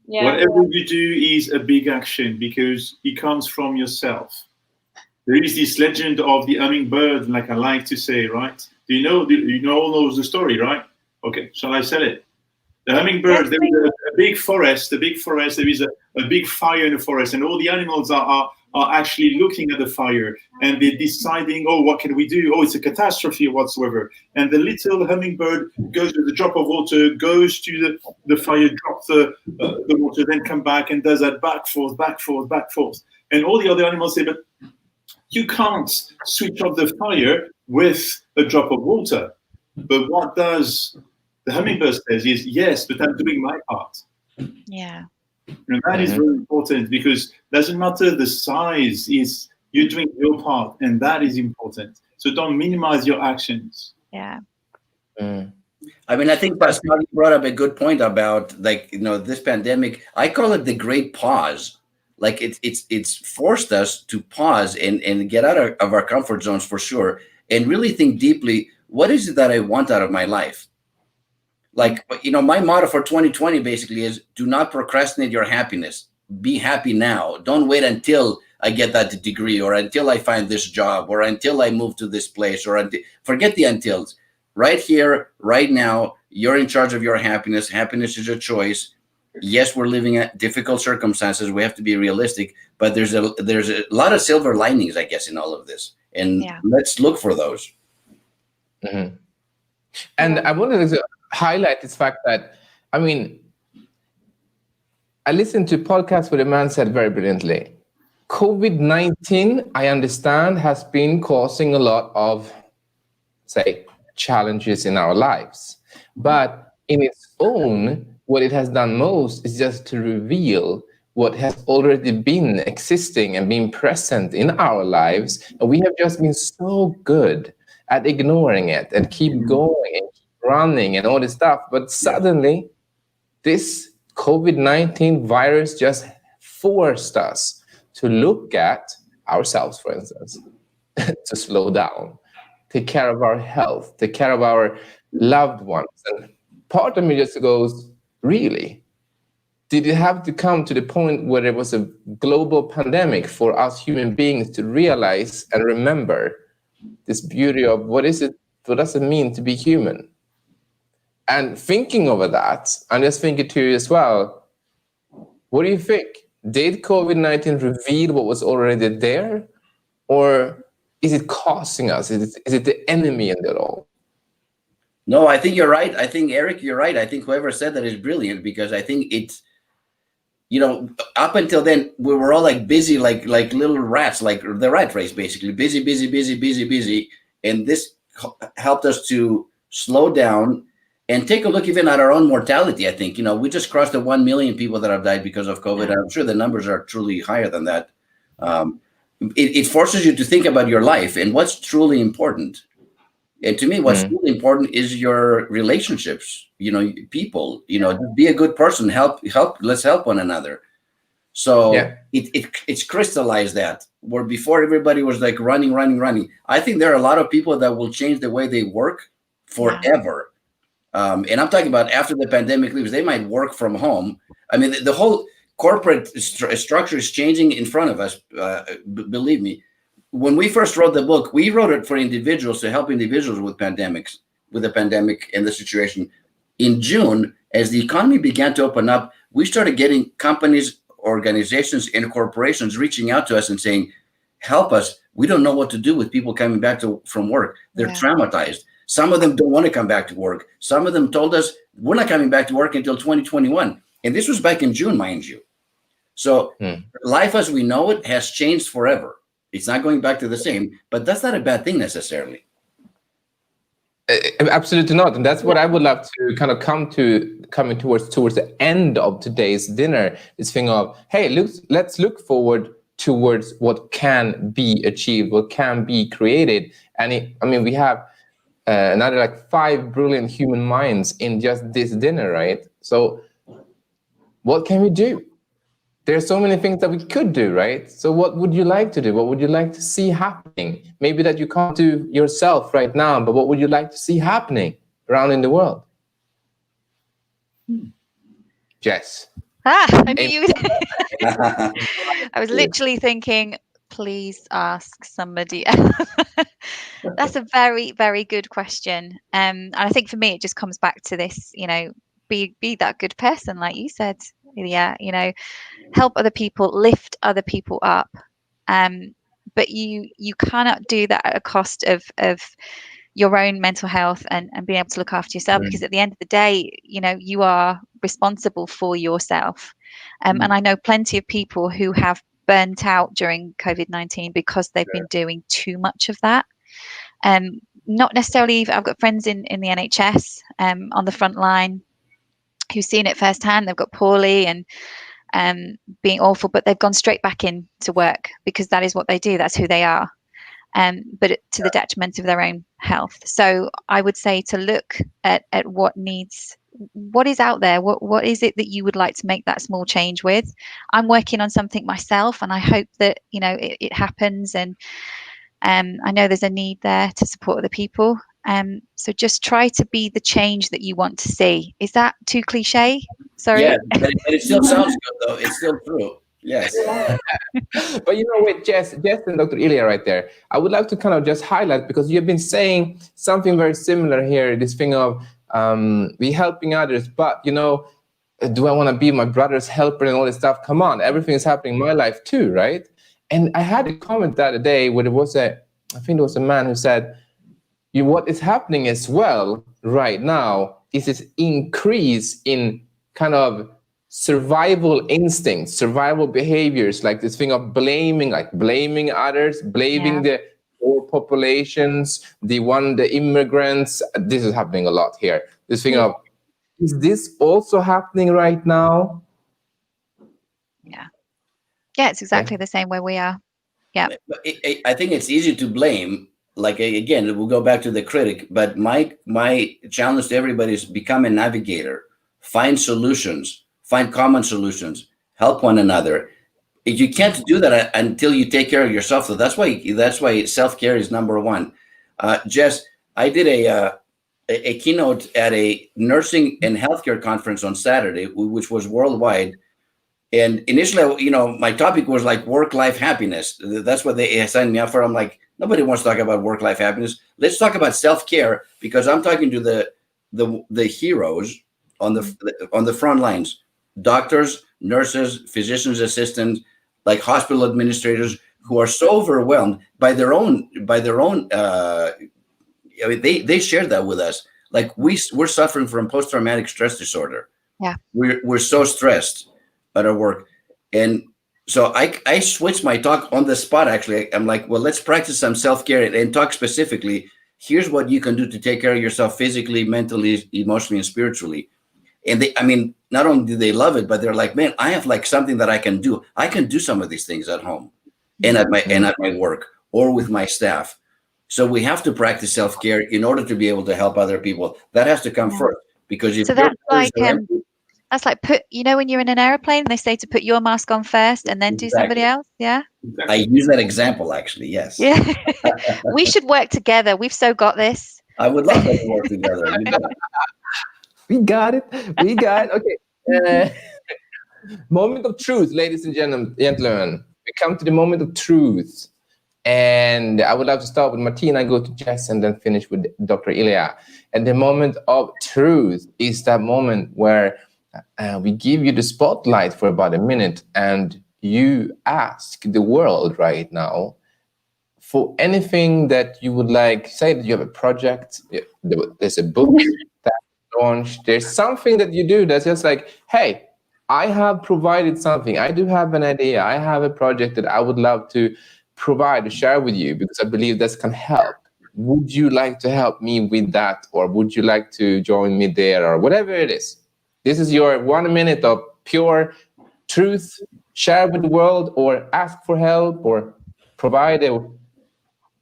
Yeah. Whatever you do is a big action because it comes from yourself. There is this legend of the hummingbird, like I like to say, right? Do you know the story, right? Okay, shall I sell it? The hummingbird, there is a big forest, there is a big fire in the forest, and all the animals are actually looking at the fire, and they're deciding, oh, what can we do? Oh, it's a catastrophe whatsoever. And the little hummingbird goes with a drop of water, goes to the fire, drops the water, then come back and does that back, forth. And all the other animals say, but you can't switch off the fire with a drop of water. But what does the hummingbird says is, yes, but I'm doing my part. Yeah. And that is very important because it doesn't matter the size, is you're doing your part, and that is important. So don't minimize your actions. Yeah. I mean, I think Pascal brought up a good point about, like, this pandemic. I call it the great pause. Like it's forced us to pause and get out of our comfort zones for sure, and really think deeply, what is it that I want out of my life? Like, my motto for 2020 basically is do not procrastinate your happiness. Be happy now. Don't wait until I get that degree, or until I find this job, or until I move to this place, or forget the untils. Right here, right now, you're in charge of your happiness. Happiness is a choice. Yes, we're living at difficult circumstances. We have to be realistic, but there's a lot of silver linings, I guess, in all of this. And let's look for those. Mm-hmm. And I wanted to highlight this fact that, I mean, I listened to a podcast where the man said very brilliantly, COVID-19, I understand, has been causing a lot of, say, challenges in our lives. But in its own, what it has done most is just to reveal what has already been existing and been present in our lives. And we have just been so good at ignoring it and keep going and keep running and all this stuff. But suddenly, this COVID-19 virus just forced us to look at ourselves, for instance, to slow down, take care of our health, take care of our loved ones. And part of me just goes, really? Did it have to come to the point where it was a global pandemic for us human beings to realize and remember this beauty of what does it mean to be human? And thinking over that, I'm just thinking to you as well, What do you think? Did COVID-19 reveal what was already there, or is it costing us? Is it the enemy in it all? No, I think you're right. I think, Erik, you're right. I think whoever said that is brilliant, because I think it's, up until then, we were all like busy, like little rats, like the rat race, basically. Busy. And this helped us to slow down and take a look even at our own mortality. I think, we just crossed the 1 million people that have died because of COVID. I'm sure the numbers are truly higher than that. It forces you to think about your life and what's truly important. And to me, what's really important is your relationships, people, be a good person, help, let's help one another. So it's crystallized that, where before everybody was like running. I think there are a lot of people that will change the way they work forever. And I'm talking about after the pandemic leaves, they might work from home. I mean, the whole corporate structure is changing in front of us. Believe me. When we first wrote the book, we wrote it for individuals, to help individuals with the pandemic and the situation. In June, as the economy began to open up, we started getting companies, organizations, and corporations reaching out to us and saying, help us. We don't know what to do with people coming back from work. They're traumatized. Some of them don't want to come back to work. Some of them told us, we're not coming back to work until 2021. And this was back in June, mind you. So life as we know it has changed forever. It's not going back to the same, but that's not a bad thing necessarily. Absolutely not. And that's what I would love to kind of coming towards the end of today's dinner, this thing of, hey, let's look forward towards what can be achieved, what can be created. And we have another like 5 brilliant human minds in just this dinner, right? So what can we do? There's so many things that we could do, right? So what would you like to do? What would you like to see happening? Maybe that you can't do yourself right now, but what would you like to see happening around in the world? Jess. I knew you would. I was literally thinking, please ask somebody else. That's a very, very good question. And I think for me, it just comes back to this, be that good person, like you said, Elia, help other people, lift other people up. But you cannot do that at a cost of your own mental health and being able to look after yourself, because at the end of the day, you are responsible for yourself. And I know plenty of people who have burnt out during COVID-19 because they've been doing too much of that. Not necessarily, I've got friends in the NHS on the front line who've seen it firsthand. They've got poorly and being awful, but they've gone straight back into work because that is what they do. That's who they are. But to the detriment of their own health. So I would say to look at what is out there. What is it that you would like to make that small change with? I'm working on something myself, and I hope that it happens. And I know there's a need there to support other people. So just try to be the change that you want to see. Is that too cliche? Sorry. Yeah, but it still sounds good though. It's still true. Yes. But with Jess and Dr. Elia right there, I would like to kind of just highlight, because you've been saying something very similar here, this thing of we helping others, but do I want to be my brother's helper and all this stuff? Come on, everything is happening in my life too, right? And I had a comment the other day where I think it was a man who said, what is happening as well right now is this increase in kind of survival instincts, survival behaviors, like this thing of blaming others, blaming the poor populations, the immigrants. This is happening a lot here. This thing of, is this also happening right now? Yeah, it's exactly the same way we are. Yeah. I think it's easy to blame. Like, again, we'll go back to the critic, but my challenge to everybody is become a navigator, find solutions, find common solutions, help one another. You can't do that until you take care of yourself. So that's why self-care is number one. Jess, I did a keynote at a nursing and healthcare conference on Saturday, which was worldwide. And initially, my topic was like work-life happiness. That's what they signed me up for. I'm like, nobody wants to talk about work-life happiness. Let's talk about self-care, because I'm talking to the heroes on the front lines. doctors, nurses, physicians assistants, like hospital administrators, who are so overwhelmed by their own. I mean, they shared that with us. Like we're suffering from post-traumatic stress disorder. Yeah, we're so stressed at our work, and so I switched my talk on the spot. Actually, I'm like, well, let's practice some self-care and talk specifically. Here's what you can do to take care of yourself physically, mentally, emotionally, and spiritually. And I mean, not only do they love it, but they're like, man, I have like something that I can do. I can do some of these things at home and at my work or with my staff. So we have to practice self-care in order to be able to help other people. That has to come first, because if so that's like put, when you're in an airplane, they say to put your mask on first and then do somebody else. Yeah. I use that example, actually. Yes. Yeah. We should work together. We've so got this. I would love to work together. We got it. Okay. Moment of truth, ladies and gentlemen. We come to the moment of truth. And I would like to start with Martina, go to Jess, and then finish with Dr. Elia. And the moment of truth is that moment where we give you the spotlight for about a minute, and you ask the world right now for anything that you would like. Say that you have a project, there's a book that launched, there's something that you do that's just like, hey, I have provided something. I do have an idea. I have a project that I would love to provide, to share with you, because I believe this can help. Would you like to help me with that? Or would you like to join me there? Or whatever it is. This is your 1 minute of pure truth. Share with the world, or ask for help, or provide a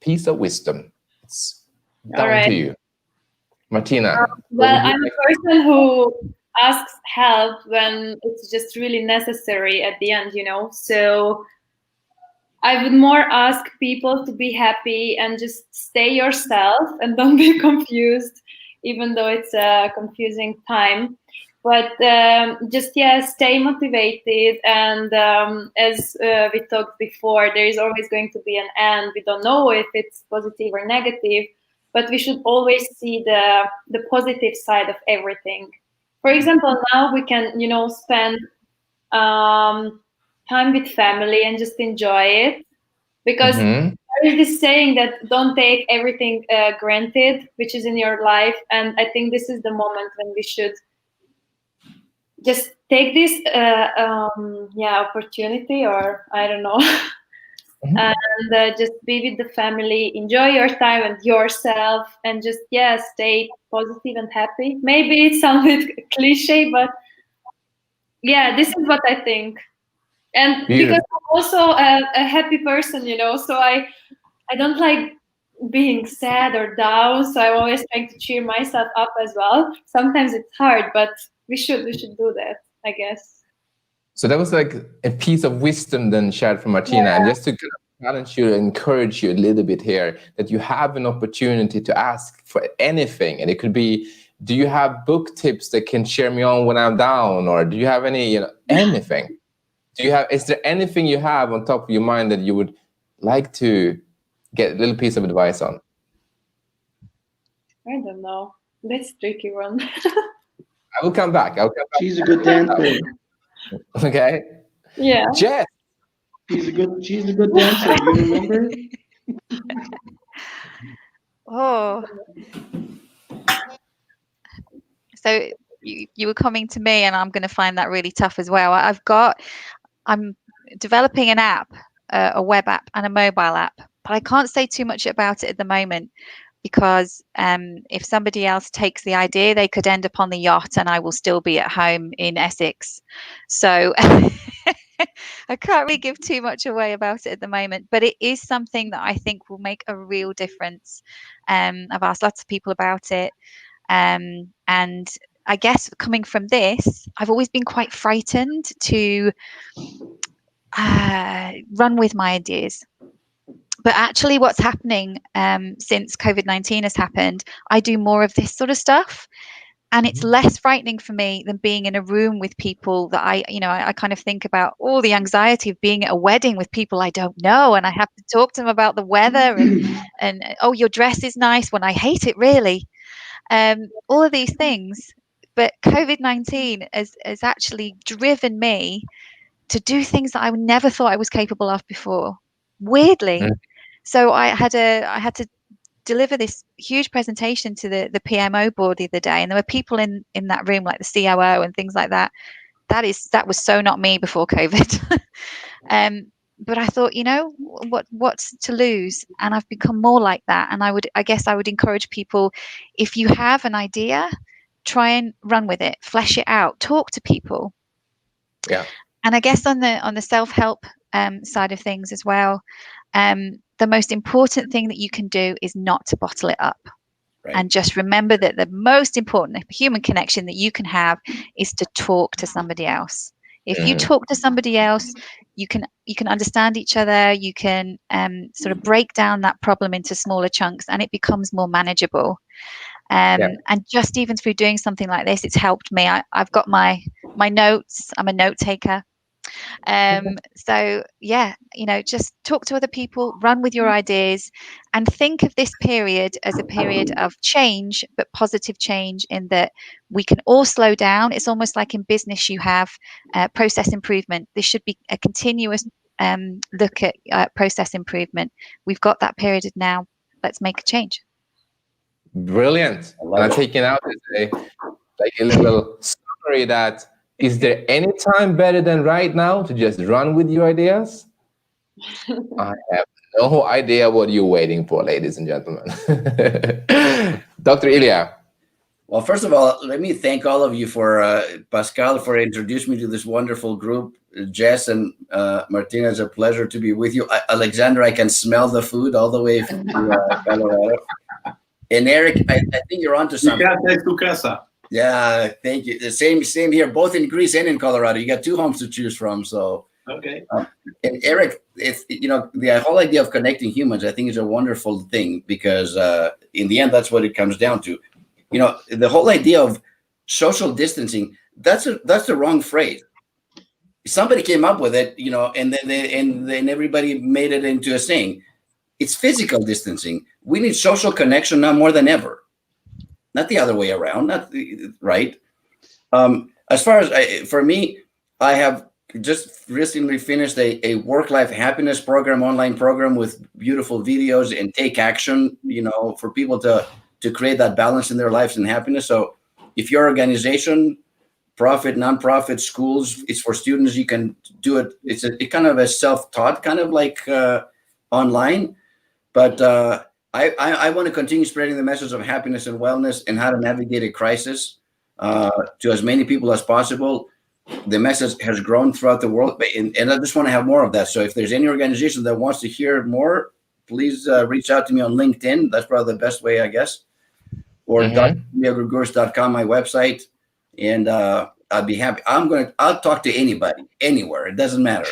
piece of wisdom. It's down to you. Martina. Well, I'm a person who asks help when it's just really necessary at the end, So I would more ask people to be happy and just stay yourself and don't be confused, even though it's a confusing time. But just stay motivated. And as we talked before, there is always going to be an end. We don't know if it's positive or negative, but we should always see the positive side of everything. For example, now we can, spend time with family and just enjoy it, because there is this saying that don't take everything granted, which is in your life. And I think this is the moment when we should just take this opportunity, or I don't know, and just be with the family, enjoy your time and yourself, and just stay positive and happy. Maybe it sounded cliche, but this is what I think. And because I'm also a happy person, so I don't like being sad or down. So I'm always trying to cheer myself up as well. Sometimes it's hard, but we should do that, I guess. So that was like a piece of wisdom then shared from Martina. And just to kind of challenge you and encourage you a little bit here, that you have an opportunity to ask for anything. And it could be, do you have book tips that can cheer me on when I'm down? Or do you have any, anything? Is there anything you have on top of your mind that you would like to get a little piece of advice on? I don't know. That's a tricky one. I will come back. She's a good dancer. Okay. Yeah. Jess. She's a good dancer. Do you remember? Oh. So you were coming to me, and I'm going to find that really tough as well. I'm developing an app, a web app and a mobile app, but I can't say too much about it at the moment, because if somebody else takes the idea, they could end up on the yacht and I will still be at home in Essex. So I can't really give too much away about it at the moment, but it is something that I think will make a real difference. I've asked lots of people about it. And I guess coming from this, I've always been quite frightened to run with my ideas. But actually what's happening since COVID-19 has happened, I do more of this sort of stuff. And it's less frightening for me than being in a room with people that I kind of think about all the anxiety of being at a wedding with people I don't know. And I have to talk to them about the weather and oh, your dress is nice when I hate it, really. All of these things But COVID-19 has actually driven me to do things that I never thought I was capable of before, weirdly. So I had to deliver this huge presentation to the PMO board the other day, and there were people in that room, like the COO and things like that. That was so not me before COVID. But I thought, what's to lose? And I've become more like that. And I guess I would encourage people, if you have an idea, try and run with it, flesh it out, talk to people. Yeah. And I guess on the self-help side of things as well, the most important thing that you can do is not to bottle it up. Right. And just remember that the most important human connection that you can have is to talk to somebody else. If you talk to somebody else, you can understand each other. You can sort of break down that problem into smaller chunks, and it becomes more manageable. And just even through doing something like this, it's helped me. I've got my notes. I'm a note taker. So yeah, just talk to other people, run with your ideas, and think of this period as a period of change, but positive change, in that we can all slow down. It's almost like in business you have process improvement. This should be a continuous look at process improvement. We've got that period now. Let's make a change. Brilliant. And I'm taking out a little summary that, is there any time better than right now to just run with your ideas? I have no idea what you're waiting for, ladies and gentlemen. Dr. Elia. Well, first of all, let me thank all of you for Pascal for introducing me to this wonderful group. Jess and Martina, it's a pleasure to be with you. Alexandre, I can smell the food all the way from Colorado. And Erik, I think you're onto something. Yeah, thank you. The same here, both in Greece and in Colorado. You got two homes to choose from. So okay. And Erik, it's the whole idea of connecting humans, I think, is a wonderful thing, because in the end, that's what it comes down to. The whole idea of social distancing, that's the wrong phrase. Somebody came up with it, and then everybody made it into a saying. It's physical distancing. We need social connection now more than ever. Not the other way around, right? As far as for me, I have just recently finished a work-life happiness program, online program with beautiful videos and take action, for people to create that balance in their lives and happiness. So if your organization, profit, nonprofit, schools, it's for students, you can do it. It's kind of a self-taught, kind of like online, but I want to continue spreading the message of happiness and wellness and how to navigate a crisis to as many people as possible. The message has grown throughout the world, and I just want to have more of that. So if there's any organization that wants to hear more, please reach out to me on LinkedIn. That's probably the best way, I guess. Or EliaGourgouris.com, my website. And I'd be happy. I'll talk to anybody, anywhere. It doesn't matter.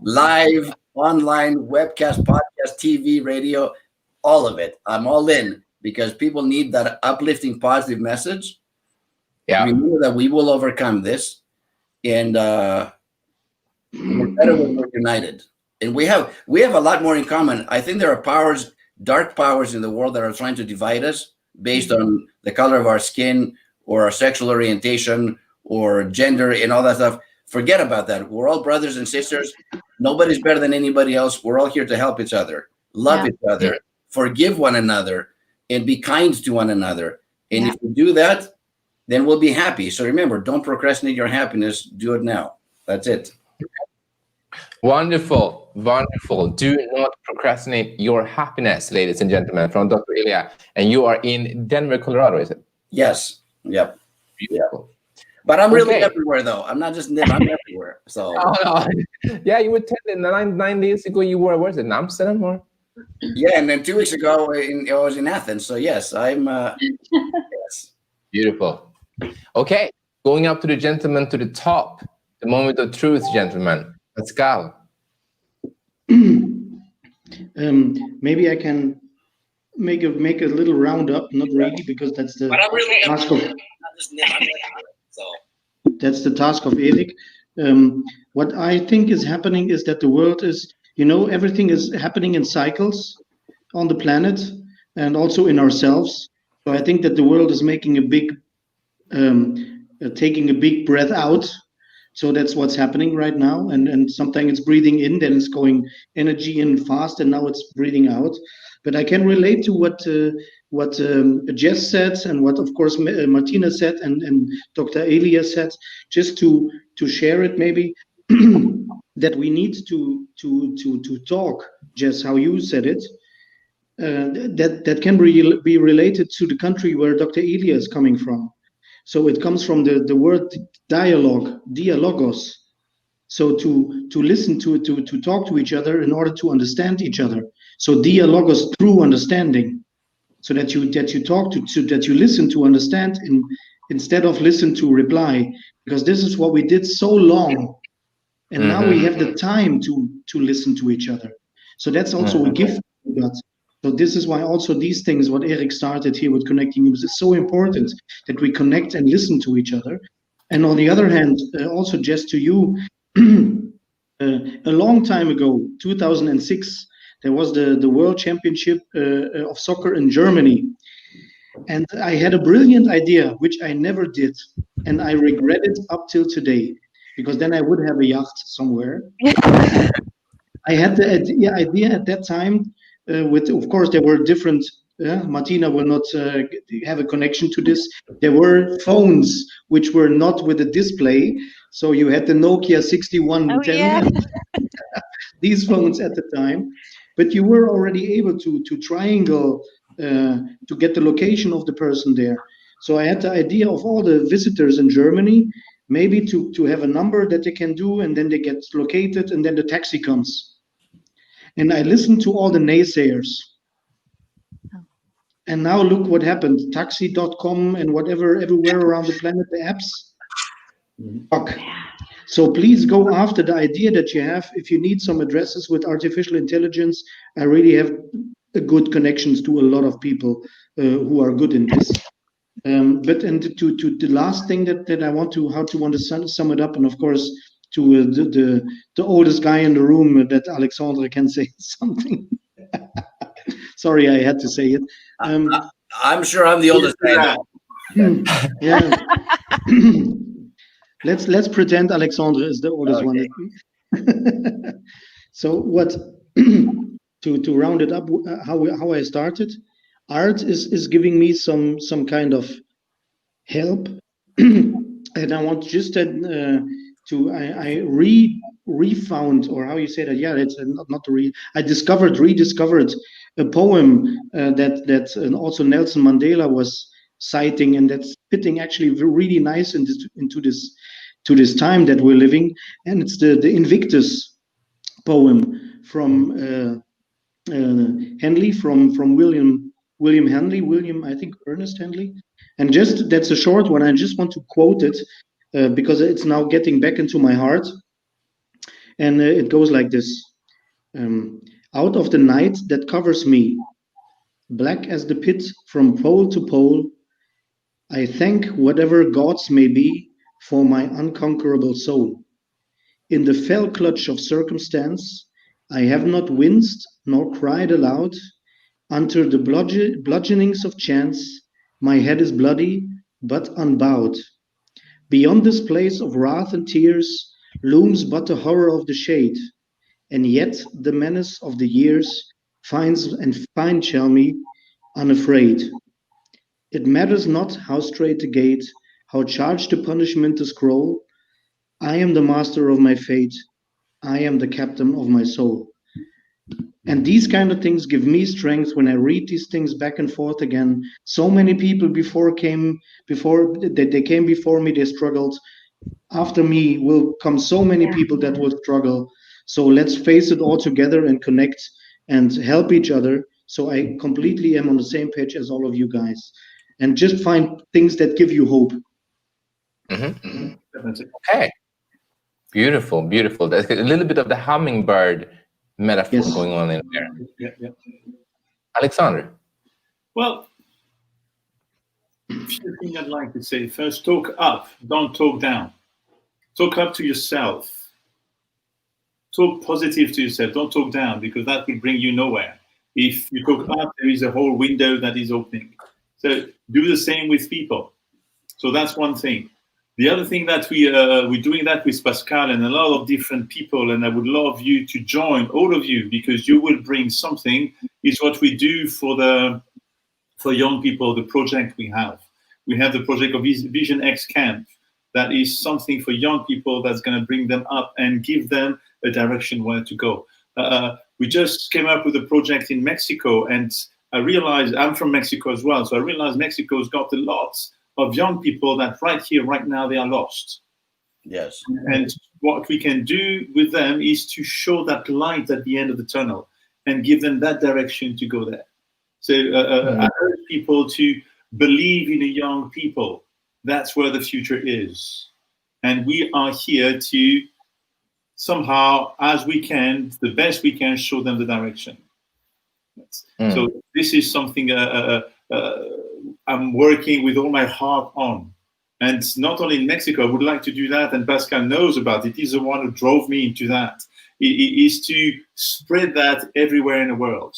Live, online, webcast, podcast, TV, radio, all of it. I'm all in, because people need that uplifting, positive message. Yeah. Remember that we will overcome this, and we're better when we're united. And we have a lot more in common. I think there are powers, dark powers in the world that are trying to divide us based on the color of our skin or our sexual orientation or gender and all that stuff. Forget about that. We're all brothers and sisters. Nobody's better than anybody else. We're all here to help each other, love each other, forgive one another, and be kind to one another. And if we do that, then we'll be happy. So remember, don't procrastinate your happiness. Do it now. That's it. Wonderful. Wonderful. Do not procrastinate your happiness, ladies and gentlemen, from Dr. Elia. And you are in Denver, Colorado, is it? Yes. Yep. Beautiful. But I'm really everywhere, though. I'm not just in Denver. I'm everywhere. So. Yeah, you were 9 days ago. You were, where's it, in Amsterdam? Or? Yeah, and then 2 weeks ago, I was in Athens. So, yes, I'm... yes. Beautiful. Okay, going up to the gentleman to the top. The moment of truth, gentlemen. Pascal. Maybe I can make a little roundup. Not really, because that's the task of. That's the task of Erik. What I think is happening is that the world is, everything is happening in cycles on the planet and also in ourselves. So I think that the world is making a big taking a big breath out. So that's what's happening right now. And sometimes it's breathing in, then it's going energy in fast, and now it's breathing out. But I can relate to what Jess said, and what, of course, Martina said, and Dr. Elia said, just to share it maybe, that we need to talk, Jess, how you said it, that can be related to the country where Dr. Elia is coming from. So it comes from the word dialogue, dialogos. So to listen to talk to each other in order to understand each other. So dialogos, through understanding. So that you talk to that you listen to understand instead of listen to reply. Because this is what we did so long. And now we have the time to listen to each other. So that's also a gift we got. So this is why also these things, what Erik started here with Connecting Humans, is so important, that we connect and listen to each other. And on the other hand, also just to you, a long time ago, 2006, there was the World Championship of Soccer in Germany. And I had a brilliant idea, which I never did. And I regret it up till today, because then I would have a yacht somewhere. I had the idea at that time. With, of course, there were different. Martina will not have a connection to this. There were phones which were not with a display, so you had the Nokia 6110. These phones at the time, but you were already able to triangle to get the location of the person there. So I had the idea of all the visitors in Germany, maybe to have a number that they can do, and then they get located, and then the taxi comes. And I listened to all the naysayers. And now look what happened. Taxi.com and whatever, everywhere around the planet, the apps. Fuck. So please go after the idea that you have. If you need some addresses with artificial intelligence, I really have good connections to a lot of people who are good in this. But to the last thing that I want to sum it up, and of course, to the oldest guy in the room, that Alexandre can say something. Sorry, I had to say it. I'm sure I'm the oldest guy. Yeah. Let's pretend Alexandre is the oldest one. So what? To round it up, how I started, art is giving me some kind of help, and I want just I refound, or how you say that? Yeah, it's not to read. I rediscovered a poem that also Nelson Mandela was citing, and that's fitting actually really nice into this time that we're living. And it's the Invictus poem from Henley, from William Henley, I think Ernest Henley. And just, that's a short one. I just want to quote it because it's now getting back into my heart. And it goes like this. Out of the night that covers me, black as the pit from pole to pole, I thank whatever gods may be for my unconquerable soul. In the fell clutch of circumstance, I have not winced nor cried aloud. Under the bludgeonings of chance, my head is bloody but unbowed. Beyond this place of wrath and tears looms but the horror of the shade, and yet the menace of the years finds shall me unafraid. It matters not how straight the gate, how charged the punishment the scroll. I am the master of my fate. I am the captain of my soul. And these kind of things give me strength when I read these things back and forth again. So many people came before me, they struggled. After me will come so many people that will struggle. So let's face it all together and connect and help each other. So I completely am on the same page as all of you guys. And just find things that give you hope. Okay. Beautiful, beautiful. There's a little bit of the hummingbird metaphor going on in there. Yeah. Alexandre. Well, a few things I'd like to say. First, talk up, don't talk down. Talk up to yourself. Talk positive to yourself, don't talk down, because that will bring you nowhere. If you talk up, there is a whole window that is opening. So do the same with people. So that's one thing. The other thing that we're doing that with Pascal and a lot of different people, and I would love you to join, all of you, because you will bring something, is what we do for young people, the project we have. We have the project of Vision X Camp. That is something for young people that's going to bring them up and give them a direction where to go. We just came up with a project in Mexico, and I realized, I'm from Mexico as well, so I realized Mexico's got a lot of young people that right here, right now, they are lost. Yes. And what we can do with them is to show that light at the end of the tunnel and give them that direction to go there. So I urge people to believe in the young people. That's where the future is. And we are here to somehow, as we can, the best we can, show them the direction. So this is something I'm working with all my heart on. And not only in Mexico, I would like to do that, and Pascal knows about it. He's the one who drove me into that. It is to spread that everywhere in the world.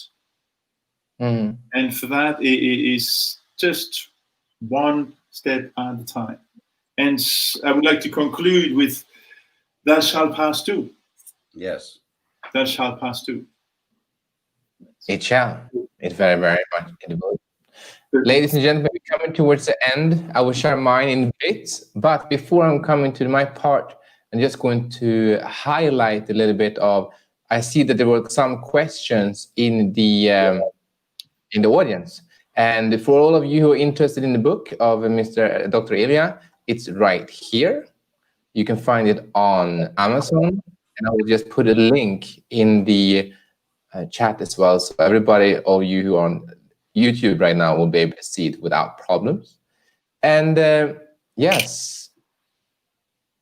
And for that, it is just one step at a time. And I would like to conclude with, that shall pass too. Yes. That shall pass too. It shall. It very, very much it will. Ladies and gentlemen, we're coming towards the end. I will share mine in bits, but before I'm coming to my part, I'm just going to highlight a little bit of, I see that there were some questions in the audience. And for all of you who are interested in the book of Dr. Elia, it's right here. You can find it on Amazon, and I will just put a link in the chat as well. So everybody of you who are on YouTube right now will be able to see it without problems. And yes,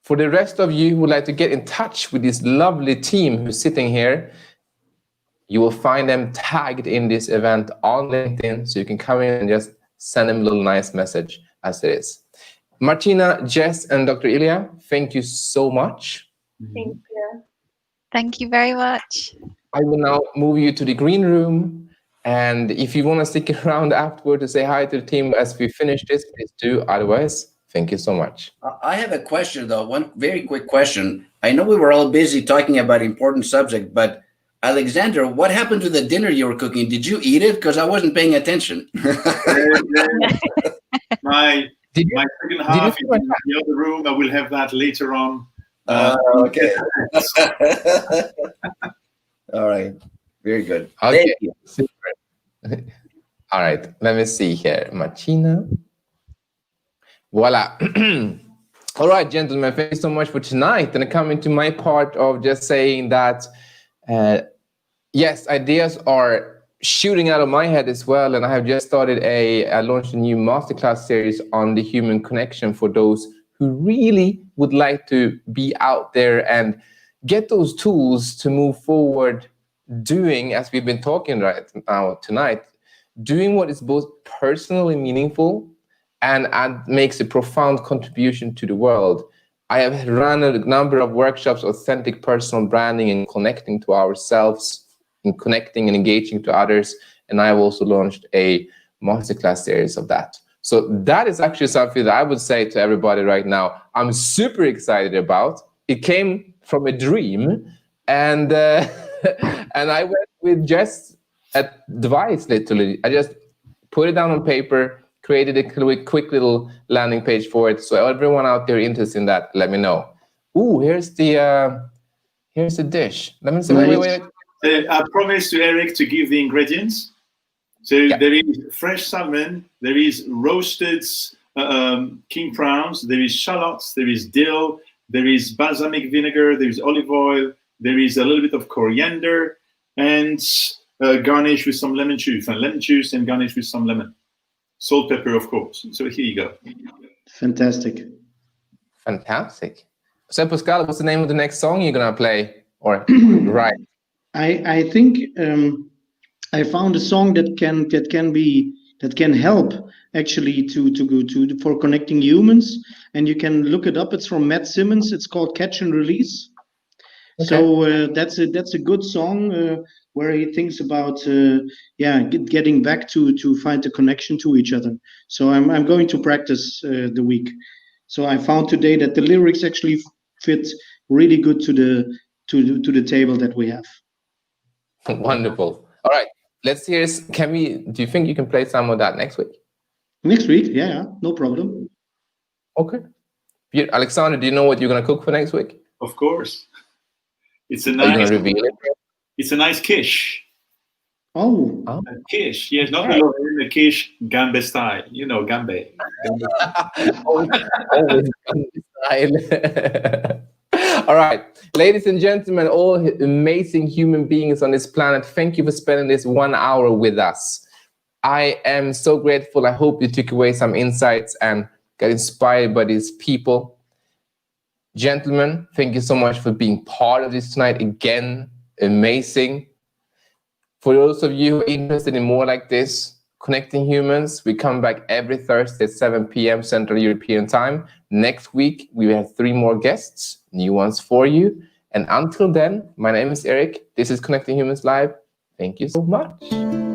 for the rest of you who would like to get in touch with this lovely team who's sitting here, you will find them tagged in this event on LinkedIn, so you can come in and just send them a little nice message as it is. Martina, Jess, and Dr. Elia, thank you so much. Thank you. Thank you very much. I will now move you to the green room. And if you want to stick around afterward to say hi to the team as we finish this, please do. Otherwise, thank you so much. I have a question, though. One very quick question. I know we were all busy talking about important subject, but Alexandre, what happened to the dinner you were cooking? Did you eat it? Because I wasn't paying attention. My second half is in the other room. I will have that later on. Okay. All right. Very good. Okay. Thank you. Super. All right. Let me see here. Martina. Voila. All right, gentlemen. Thank you so much for tonight. And coming to my part of just saying that, yes, ideas are shooting out of my head as well. And I have just started I launched a new masterclass series on the human connection for those who really would like to be out there and get those tools to move forward doing, as we've been talking right now tonight, doing what is both personally meaningful and makes a profound contribution to the world. I have run a number of workshops, authentic personal branding and connecting to ourselves, and connecting and engaging to others. And I have also launched a masterclass series of that. So that is actually something that I would say to everybody right now, I'm super excited about. It came from a dream, and and I went with Jess advice, literally. I just put it down on paper, created a quick little landing page for it. So everyone out there interested in that, let me know. Ooh, here's the dish. Let me see. Wait. I promised to Erik to give the ingredients. So there is fresh salmon, there is roasted king prawns, there is shallots, there is dill, there is balsamic vinegar, there is olive oil, there is a little bit of coriander, and garnish with some lemon juice, and garnish with some lemon. Salt, pepper, of course. So here you go. Fantastic. So Pascal, what's the name of the next song you're gonna play? Or right? I think I found a song that can help actually for connecting humans, and you can look it up. It's from Matt Simmons. It's called Catch and Release. So that's a good song where he thinks about getting back to find the connection to each other. So I'm going to practice the week. So I found today that the lyrics actually fit really good to the table that we have. Wonderful. All right, let's hear. Do you think you can play some of that next week? Next week, yeah, no problem. Okay. Alexandre, do you know what you're gonna cook for next week? Of course. It's a Are you nice. gonna reveal it? It's a nice quiche. Oh. A quiche. Yes, not a quiche Gambe style. You know, Gambe. Always style. All right, ladies and gentlemen, all amazing human beings on this planet, thank you for spending this 1 hour with us. I am so grateful. I hope you took away some insights and got inspired by these people. Gentlemen, thank you so much for being part of this tonight. Again, amazing. For those of you who are interested in more like this, Connecting Humans, we come back every Thursday at 7 p.m. Central European Time. Next week, we have 3 more guests, new ones for you. And until then, my name is Erik. This is Connecting Humans Live. Thank you so much.